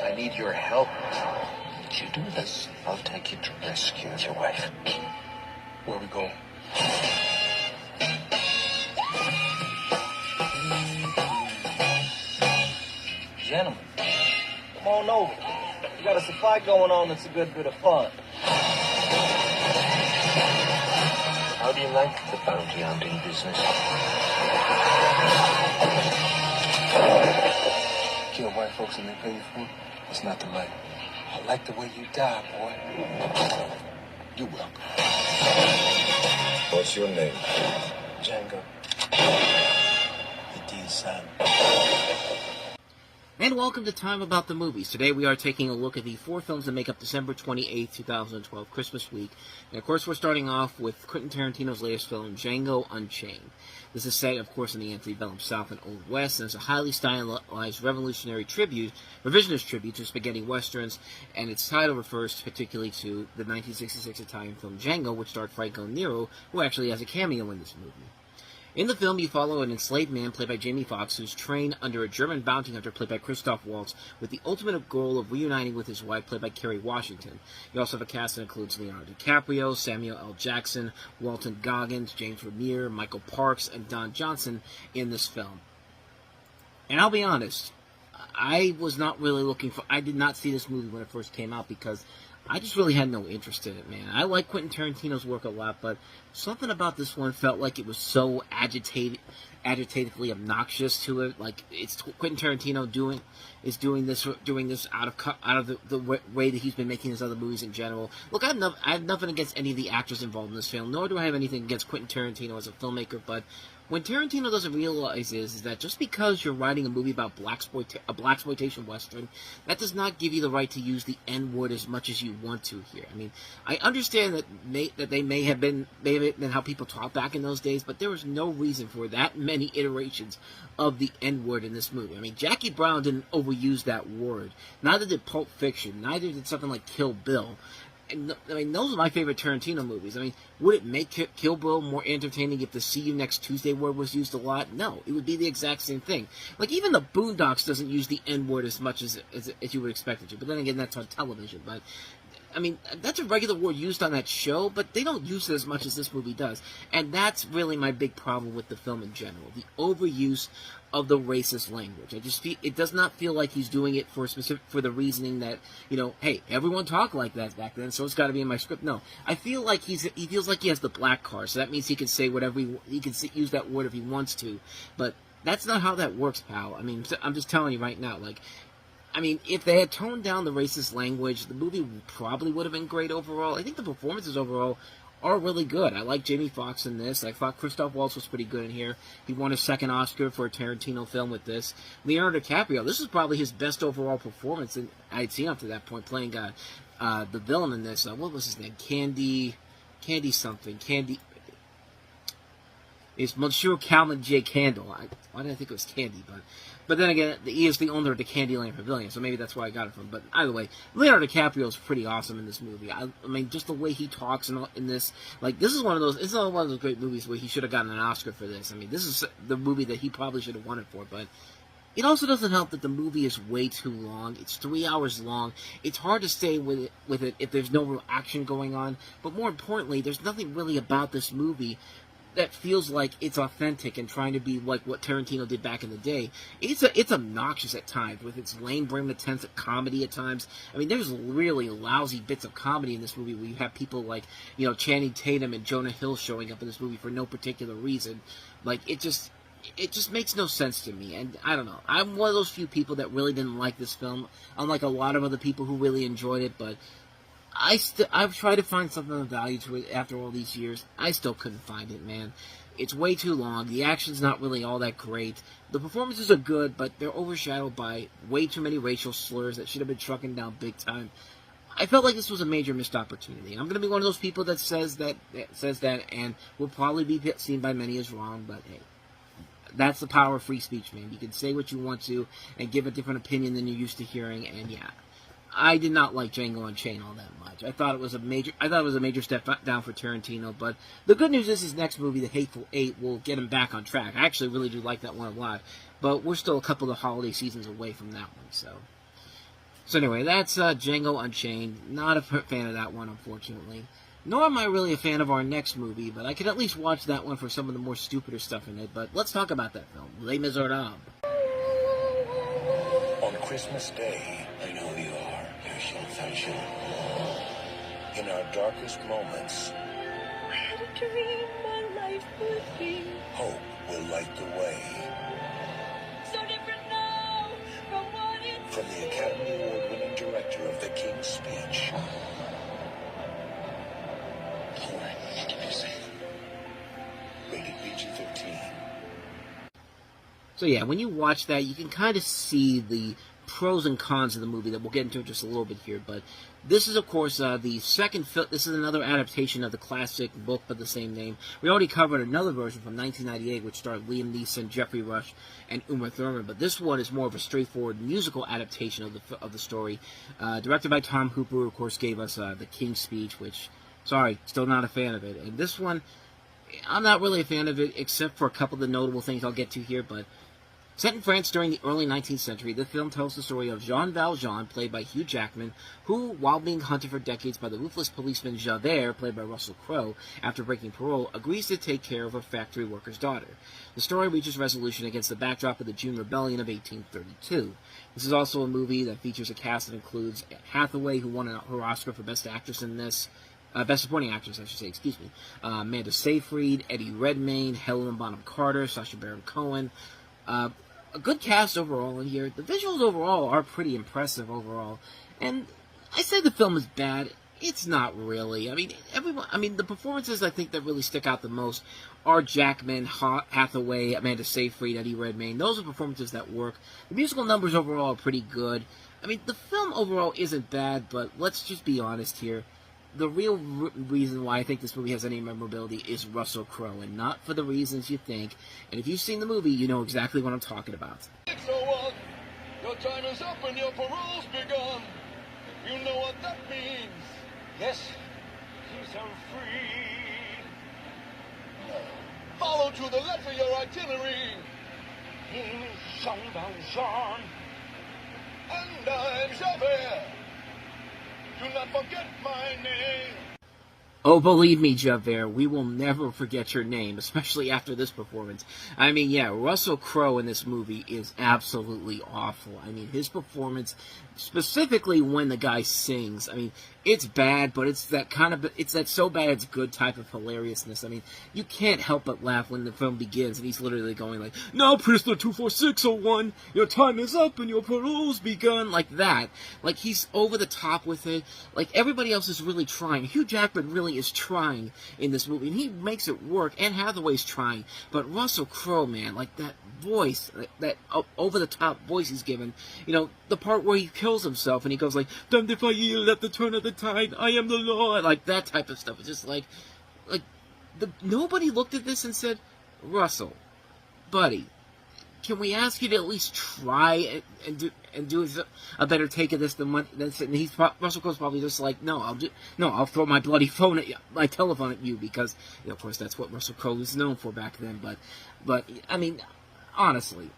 I need your help. If you do this, I'll take you to rescue your wife. Where are we going? Gentlemen, come on over. We got a supply going on that's a good bit of fun. How do you like the bounty hunting business? Kill white folks and they pay you for it? It's not the money. I like the way you die, boy. You're welcome. What's your name? Django. Indeed, son. And welcome to Time About the Movies. Today we are taking a look at the 4 films that make up December 28th, 2012, Christmas week. And of course we're starting off with Quentin Tarantino's latest film, Django Unchained. This is set, of course, in the antebellum South and Old West, and it's a highly stylized revisionist tribute to spaghetti westerns, and its title refers particularly to the 1966 Italian film Django, which starred Franco Nero, who actually has a cameo in this movie. In the film, you follow an enslaved man played by Jamie Foxx, who's trained under a German bounty hunter played by Christoph Waltz, with the ultimate goal of reuniting with his wife played by Kerry Washington. You also have a cast that includes Leonardo DiCaprio, Samuel L. Jackson, Walton Goggins, James Remire, Michael Parks, and Don Johnson in this film. And I'll be honest, I did not see this movie when it first came out because I just really had no interest in it, man. I like Quentin Tarantino's work a lot, but something about this one felt like it was so agitatively obnoxious to it. Like, it's Quentin Tarantino doing this out of the way that he's been making his other movies in general. Look, I have nothing against any of the actors involved in this film, nor do I have anything against Quentin Tarantino as a filmmaker, but when Tarantino doesn't realize is that just because you're writing a movie about a blaxploitation western, that does not give you the right to use the N-word as much as you want to here. I mean, I understand that they may have been how people talked back in those days, but there was no reason for that many iterations of the N-word in this movie. I mean, Jackie Brown didn't overuse that word. Neither did Pulp Fiction. Neither did something like Kill Bill. And, I mean, those are my favorite Tarantino movies. I mean, would it make Kill Bill more entertaining if the "See You Next Tuesday" word was used a lot? No, it would be the exact same thing. Like, even the Boondocks doesn't use the N-word as much as you would expect it to. But then again, that's on television. But, I mean, that's a regular word used on that show, but they don't use it as much as this movie does. And that's really my big problem with the film in general. The overuse of the racist language. It does not feel like he's doing it for the reasoning that, hey, everyone talked like that back then, so it's got to be in my script. No, I feel like he feels like he has the black card, so that means he can say whatever he can use that word if he wants to. But That's not how that works, pal. I mean, I'm just telling you right now, like, I mean, if they had toned down the racist language, the movie probably would have been great overall. I think the performances overall are really good. I like Jamie Foxx in this. I thought Christoph Waltz was pretty good in here. He won his second Oscar for a Tarantino film with this. Leonardo DiCaprio, this is probably his best overall performance I'd seen up to that point, playing the villain in this. What was his name? Candy something. It's Monsieur Calvin J. Candle. Why did I think it was Candy? But then again, he is the owner of the Candyland Pavilion, so maybe that's where I got it from. But either way, Leonardo DiCaprio is pretty awesome in this movie. I mean, just the way he talks in this, like, this is one of those. It's not one of those great movies where he should have gotten an Oscar for this. I mean, this is the movie that he probably should have won it for. But it also doesn't help that the movie is way too long. It's 3 hours long. It's hard to stay with it if there's no real action going on. But more importantly, there's nothing really about this movie that feels like it's authentic and trying to be like what Tarantino did back in the day. It's obnoxious at times with its lame brain attempts at comedy at times. I mean, there's really lousy bits of comedy in this movie where you have people like, you know, Channing Tatum and Jonah Hill showing up in this movie for no particular reason. Like, it just makes no sense to me. And I don't know. I'm one of those few people that really didn't like this film, unlike a lot of other people who really enjoyed it, but I've tried to find something of value to it after all these years. I still couldn't find it, man. It's way too long. The action's not really all that great. The performances are good, but they're overshadowed by way too many racial slurs that should have been trucking down big time. I felt like this was a major missed opportunity. I'm going to be one of those people that says that, and will probably be seen by many as wrong, but hey. That's the power of free speech, man. You can say what you want to and give a different opinion than you're used to hearing, and yeah. I did not like Django Unchained all that much. I thought it was a major step down for Tarantino, but the good news is his next movie, The Hateful Eight, will get him back on track. I actually really do like that one a lot, but we're still a couple of holiday seasons away from that one, so anyway, that's Django Unchained. Not a fan of that one, unfortunately. Nor am I really a fan of our next movie, but I can at least watch that one for some of the more stupider stuff in it. But let's talk about that film, Les Miserables. On Christmas Day, I know you are. In our darkest moments, I had a dream my life would be. Hope will light the way. So different now from what it's From the Academy Award-winning director of The King's Speech. Don't worry, I'll keep you safe. Rated PG-13. So yeah, when you watch that, you can kind of see the pros and cons of the movie that we'll get into in just a little bit here, but this is, of course, the second film. This is another adaptation of the classic book by the same name. We already covered another version from 1998, which starred Liam Neeson, Jeffrey Rush, and Uma Thurman, but this one is more of a straightforward musical adaptation of the story. Directed by Tom Hooper, who, of course, gave us The King's Speech, which, sorry, still not a fan of it. And this one, I'm not really a fan of it, except for a couple of the notable things I'll get to here, but set in France during the early 19th century, the film tells the story of Jean Valjean, played by Hugh Jackman, who, while being hunted for decades by the ruthless policeman Javert, played by Russell Crowe, after breaking parole, agrees to take care of a factory worker's daughter. The story reaches resolution against the backdrop of the June Rebellion of 1832. This is also a movie that features a cast that includes Hathaway, who won her Oscar for Best Actress in this, Best Supporting Actress, I should say, excuse me, Amanda Seyfried, Eddie Redmayne, Helena Bonham Carter, Sacha Baron Cohen. A good cast overall in here. The visuals overall are pretty impressive overall. And I say the film is bad. It's not really. I mean, the performances I think that really stick out the most are Jackman, Hathaway, Amanda Seyfried, Eddie Redmayne. Those are performances that work. The musical numbers overall are pretty good. I mean, the film overall isn't bad, but let's just be honest here. The real reason why I think this movie has any memorability is Russell Crowe, and not for the reasons you think. And if you've seen the movie, you know exactly what I'm talking about. 601, your time is up and your parole's begun. You know what that means. Yes, he's so free. Follow to the letter your itinerary. Name is Jean Valjean. And I'm Javert. Do not forget my name. Oh, believe me, Javert, we will never forget your name, especially after this performance. I mean, yeah, Russell Crowe in this movie is absolutely awful. I mean, his performance, specifically when the guy sings, I mean, it's bad, but it's that so bad it's good type of hilariousness. I mean, you can't help but laugh when the film begins, and he's literally going like, "Now, prisoner 24601, your time is up and your parole's begun," like that. Like, he's over the top with it. Like, everybody else is really trying. Hugh Jackman really is trying in this movie, and he makes it work, and Hathaway's trying. But Russell Crowe, man, like, that voice, that over-the-top voice he's given, you know, the part where he kills himself, and he goes like, "Damned if I yield at the turn of the tide, I am the law," like, that type of stuff. It's just like, nobody looked at this and said, "Russell, buddy, can we ask you to at least try and do a better take of this than Russell Crowe's probably just like, I'll throw my bloody phone at you, my telephone at you," because, you know, of course, that's what Russell Crowe was known for back then. But I mean, honestly,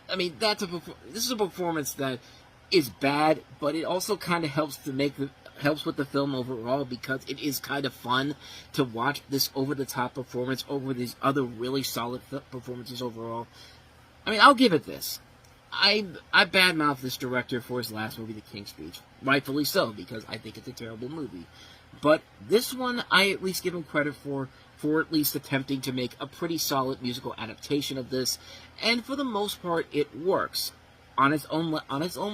I mean, this is a performance that is bad, but it also kind of helps with the film overall, because it is kind of fun to watch this over-the-top performance over these other really solid performances overall. I mean, I'll give it this. I badmouth this director for his last movie, The King's Speech. Rightfully so, because I think it's a terrible movie. But this one, I at least give him credit for at least attempting to make a pretty solid musical adaptation of this. And for the most part, it works. On its own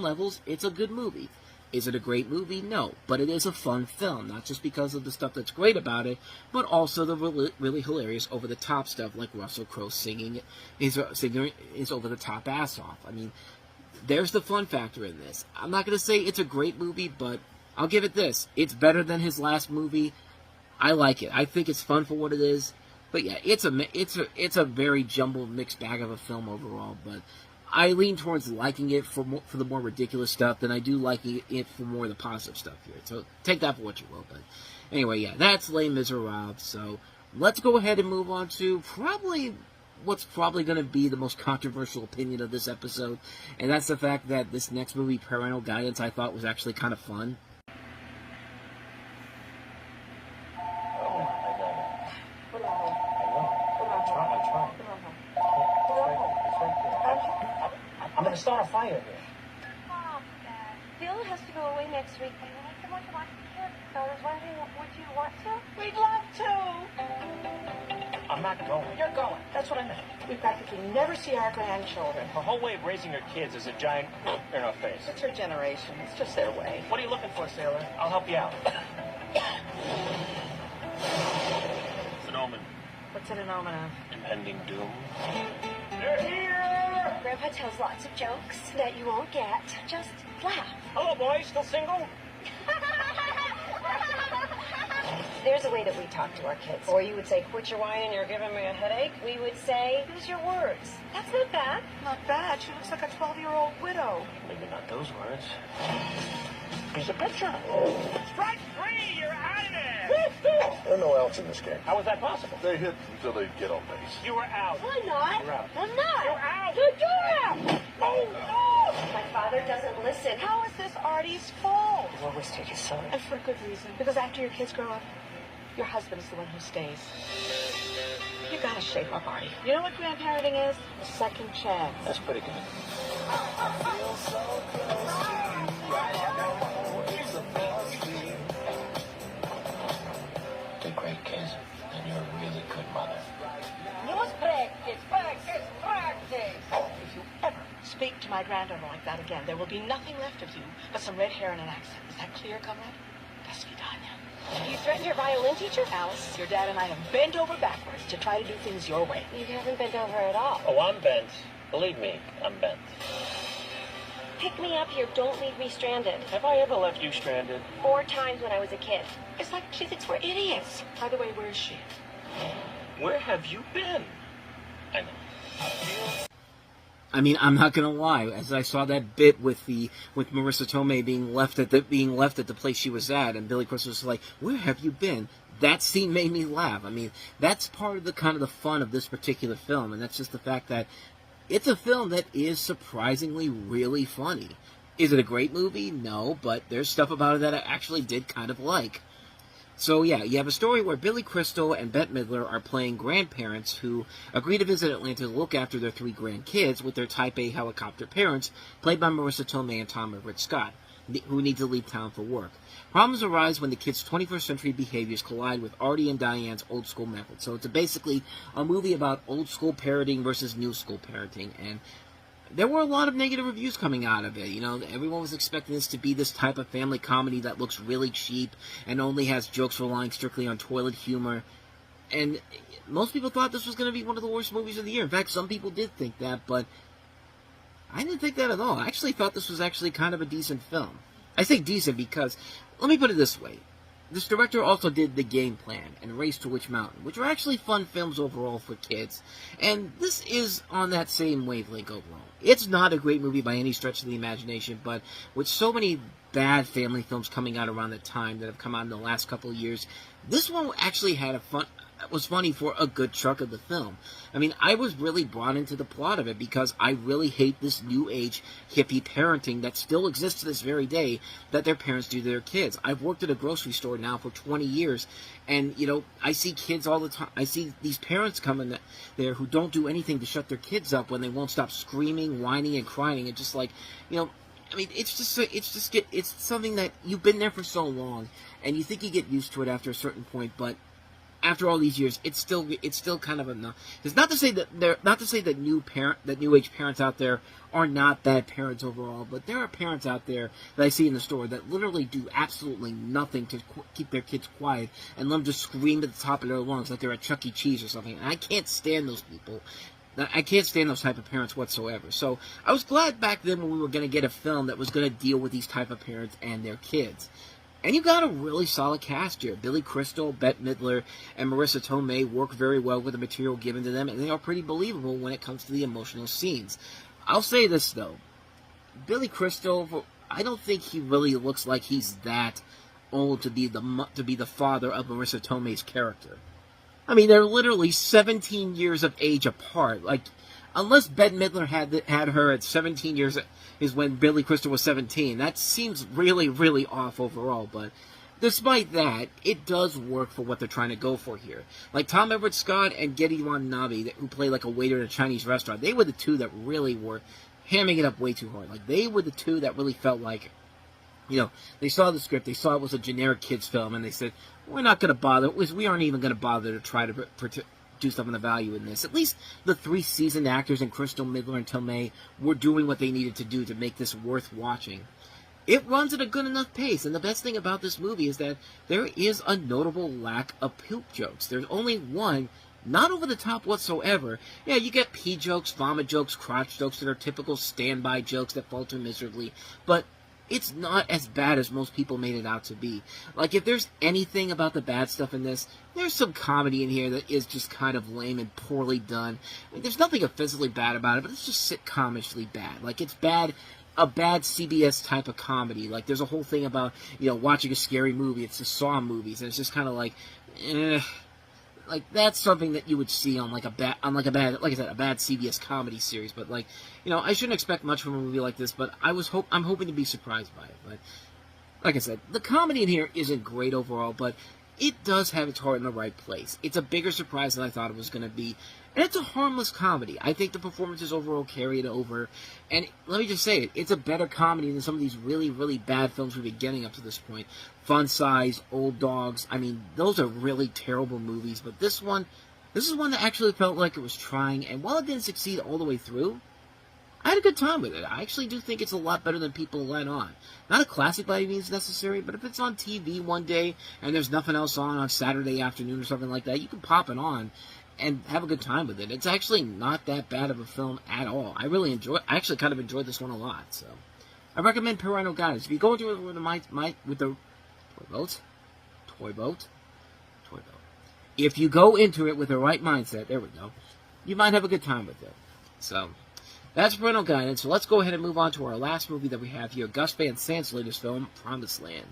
levels, it's a good movie. Is it a great movie? No. But it is a fun film, not just because of the stuff that's great about it, but also the really hilarious over-the-top stuff, like Russell Crowe singing his over-the-top ass off. I mean, there's the fun factor in this. I'm not going to say it's a great movie, but I'll give it this. It's better than his last movie. I like it. I think it's fun for what it is. But yeah, it's a very jumbled, mixed bag of a film overall, but I lean towards liking it for the more ridiculous stuff than I do liking it for more of the positive stuff here. So take that for what you will. But anyway, yeah, that's Les Miserables. So let's go ahead and move on to what's probably going to be the most controversial opinion of this episode, and that's the fact that this next movie, Parental Guidance, I thought was actually kind of fun. I'm going to start a fire here. Oh, Dad. Bill has to go away next week, and we need someone to watch the kids. So I was wondering, would you want to? We'd love to. I'm not going. You're going. That's what I meant. We practically never see our grandchildren. Her whole way of raising her kids is a giant in her face. It's her generation. It's just their way. What are you looking for, sailor? I'll help you out. It's an omen. What's it an omen of? Impending doom. They're here! Grandpa tells lots of jokes that you won't get. Just laugh. Hello, boys. Still single? There's a way that we talk to our kids. Or you would say, "Quit your whining, you're giving me a headache." We would say, "Use your words." That's not bad. Not bad. She looks like a 12-year-old widow. Maybe not those words. Here's a picture. Strike three! You're out of there! There are no outs in this game. How was that possible? They hit until they get on base. You were out. I'm not. You're out. I'm not. You're out. You're out. Oh, no! My father doesn't listen. How is this Artie's fault? You always take his son. And for a good reason. Because after your kids grow up, your husband's the one who stays. You gotta shape up, Artie. You know what grandparenting is? A second chance. That's pretty good. You're a great kid, and you're a really good mother. News practice, practice, practice. If you ever speak to my granddaughter like that again, there will be nothing left of you but some red hair and an accent. Is that clear, comrade? Das vidanya. You threatened your violin teacher? Alice, your dad and I have bent over backwards to try to do things your way. You haven't bent over at all. Oh, I'm bent. Believe me, I'm bent. Pick me up here. Don't leave me stranded. Have I ever left you stranded? 4 times when I was a kid. It's like she thinks we're idiots. By the way, where is she? Where have you been? I know. I mean, I'm not gonna lie. As I saw that bit with Marissa Tomei being left at the place she was at, and Billy Crystal was like, "Where have you been?" That scene made me laugh. I mean, that's part of the fun of this particular film, and that's just the fact that it's a film that is surprisingly really funny. Is it a great movie? No, but there's stuff about it that I actually did kind of like. So yeah, you have a story where Billy Crystal and Bette Midler are playing grandparents who agree to visit Atlanta to look after their 3 grandkids with their Type A helicopter parents, played by Marissa Tomei and Tom Everett Scott, who need to leave town for work. Problems arise when the kids' 21st century behaviors collide with Artie and Diane's old school methods. So it's basically a movie about old school parenting versus new school parenting, and there were a lot of negative reviews coming out of it. You know, everyone was expecting this to be this type of family comedy that looks really cheap and only has jokes relying strictly on toilet humor. And most people thought this was going to be one of the worst movies of the year. In fact, some people did think that, but I didn't think that at all. I actually thought this was actually kind of a decent film. I say decent because, let me put it this way. This director also did The Game Plan and Race to Witch Mountain, which are actually fun films overall for kids. And this is on that same wavelength overall. It's not a great movie by any stretch of the imagination, but with so many bad family films coming out around the time that have come out in the last couple of years, this one actually had was funny for a good chunk of the film. I mean, I was really brought into the plot of it because I really hate this new age hippie parenting that still exists to this very day that their parents do to their kids. I've worked at a grocery store now for 20 years, and, you know, I see kids all the time. I see these parents coming there who don't do anything to shut their kids up when they won't stop screaming, whining, and crying. And just like, you know, I mean, it's something that you've been there for so long, and you think you get used to it after a certain point, but after all these years, it's still kind of enough. It's not to say that new age parents out there are not bad parents overall, but there are parents out there that I see in the store that literally do absolutely nothing to keep their kids quiet and let them just scream at the top of their lungs like they're at Chuck E. Cheese or something. And I can't stand those people. I can't stand those type of parents whatsoever. So I was glad back then when we were going to get a film that was going to deal with these type of parents and their kids. And you got a really solid cast here. Billy Crystal, Bette Midler, and Marissa Tomei work very well with the material given to them, and they are pretty believable when it comes to the emotional scenes. I'll say this, though. Billy Crystal, I don't think he really looks like he's that old to be the father of Marissa Tomei's character. I mean, they're literally 17 years of age apart. Like, unless Bette Midler had her at 17 years is when Billy Crystal was 17. That seems really, really off overall, but despite that, it does work for what they're trying to go for here. Like Tom Everett Scott and Geddy Watanabe, who play like a waiter at a Chinese restaurant, they were the two that really were hamming it up way too hard. Like, they were the two that really felt like, you know, they saw the script, they saw it was a generic kids film, and they said, we're not going to bother, we aren't even going to bother to try to do something of value in this. At least the 3 seasoned actors in Crystal, Midler, and Tomei were doing what they needed to do to make this worth watching. It runs at a good enough pace, and the best thing about this movie is that there is a notable lack of poop jokes. There's only one, not over the top whatsoever. Yeah, you get pee jokes, vomit jokes, crotch jokes that are typical standby jokes that falter miserably, but it's not as bad as most people made it out to be. Like, if there's anything about the bad stuff in this, there's some comedy in here that is just kind of lame and poorly done. I mean, there's nothing offensively bad about it, but it's just sitcomishly bad. Like, it's bad, a bad CBS type of comedy. Like, there's a whole thing about, you know, watching a scary movie. It's the Saw movies, and it's just kind of like, like, that's something that you would see on like a bad CBS comedy series. But, like, you know, I shouldn't expect much from a movie like this, but I'm hoping to be surprised by it. But like I said, the comedy in here isn't great overall, but it does have its heart in the right place. It's a bigger surprise than I thought it was going to be, and it's a harmless comedy. I think the performances overall carry it over, and let me just say it, it's a better comedy than some of these really, really bad films we've been getting up to this point. Fun Size, Old Dogs, I mean, those are really terrible movies, but this is one that actually felt like it was trying, and while it didn't succeed all the way through, I had a good time with it. I actually do think it's a lot better than people let on. Not a classic by any means necessary, but if it's on TV one day and there's nothing else on Saturday afternoon or something like that, you can pop it on and have a good time with it. It's actually not that bad of a film at all. I actually kind of enjoyed this one a lot. So I recommend Parental Guidance. If you go into it with the toy boat. If you go into it with the right mindset, there we go, you might have a good time with it. So that's Parental Guidance. So let's go ahead and move on to our last movie that we have here, Gus Van Sant's latest film, Promised Land.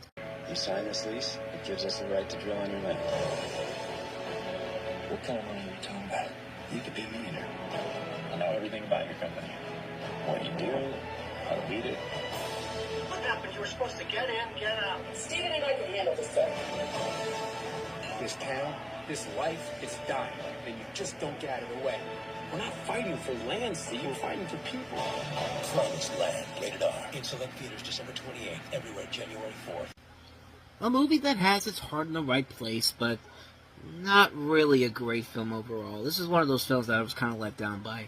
You sign this lease, it gives us the right to drill on your land. What kind of money are you talking about? You could be a millionaire. I know everything about your company. What you do, how to beat it. What happened? You were supposed to get in, get out. Steven and I can handle this stuff. This town, this life, it's dying, and you just don't get out of the way. We're not fighting for land, Steve. We're fighting for people. Promised Land, rated R. In select theaters December 28th, everywhere January 4th. A movie that has its heart in the right place, but not really a great film overall. This is one of those films that I was kind of let down by.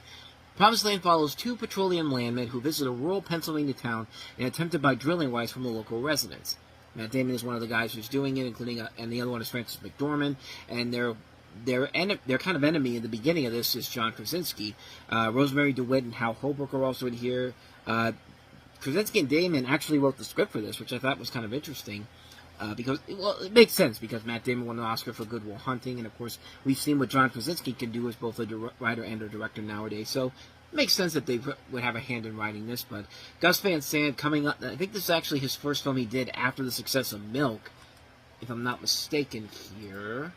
Promised Land follows two petroleum landmen who visit a rural Pennsylvania town and attempt to buy drilling rights from the local residents. Matt Damon is one of the guys who's doing it, and the other one is Francis McDormand, and their kind of enemy in the beginning of this is John Krasinski. Rosemary DeWitt and Hal Holbrook are also in here. Krasinski and Damon actually wrote the script for this, which I thought was kind of interesting. Because, well, it makes sense, because Matt Damon won an Oscar for Good Will Hunting, and of course, we've seen what John Krasinski can do as both a writer and a director nowadays, so it makes sense that they would have a hand in writing this. But Gus Van Sant coming up, I think this is actually his first film he did after the success of Milk, if I'm not mistaken here.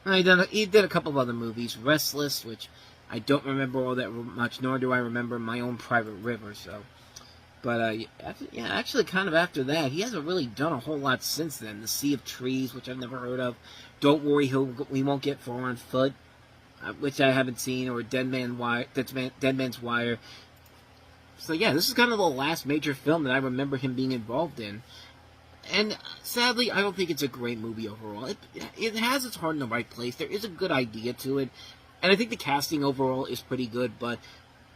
He did a couple of other movies, Restless, which I don't remember all that much, nor do I remember My Own Private River, so... But, yeah, actually, kind of after that, he hasn't really done a whole lot since then. The Sea of Trees, which I've never heard of. Don't Worry, We Won't Get Far on Foot, which I haven't seen, or Dead Man's Wire. So, yeah, this is kind of the last major film that I remember him being involved in. And, sadly, I don't think it's a great movie overall. It has its heart in the right place. There is a good idea to it. And I think the casting overall is pretty good, but...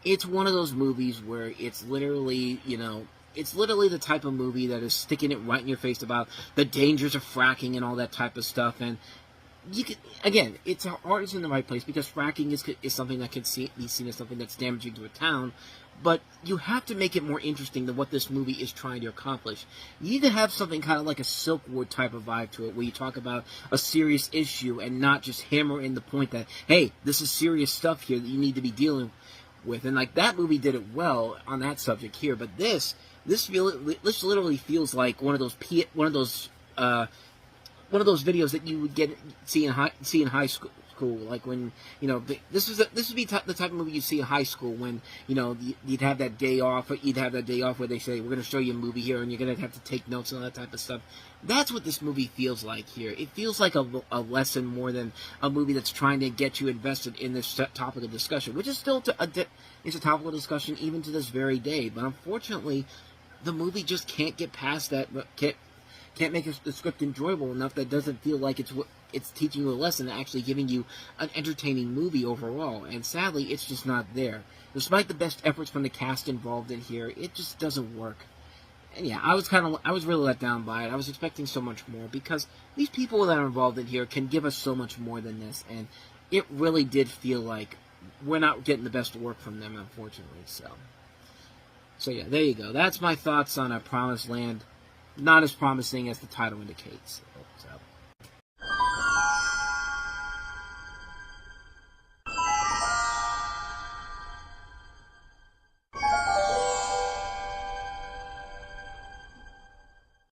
it's one of those movies where it's literally, it's literally the type of movie that is sticking it right in your face about the dangers of fracking and all that type of stuff. And you could, again, its heart is in the right place because fracking is something that can be seen as something that's damaging to a town. But you have to make it more interesting than what this movie is trying to accomplish. You need to have something kind of like a Silkwood type of vibe to it, where you talk about a serious issue and not just hammer in the point that, hey, this is serious stuff here that you need to be dealing with. And like that movie did it well on that subject here, but this literally feels like one of those videos that you would see in high school. Like when this would be the type of movie you see in high school when you'd have that day off, or you'd have that day off where they say we're going to show you a movie here and you're going to have to take notes and all that type of stuff. That's what this movie feels like here. It feels like a lesson more than a movie that's trying to get you invested in this topic of discussion, which is still it's a topic of discussion even to this very day. But unfortunately, the movie just can't get past that. Can't make the script enjoyable enough that doesn't feel like it's teaching you a lesson and actually giving you an entertaining movie overall. And sadly, it's just not there. Despite the best efforts from the cast involved in here, it just doesn't work. And yeah, I was really let down by it. I was expecting so much more because these people that are involved in here can give us so much more than this, and it really did feel like we're not getting the best work from them, unfortunately. So yeah, there you go. That's my thoughts on Promised Land. Not as promising as the title indicates. So.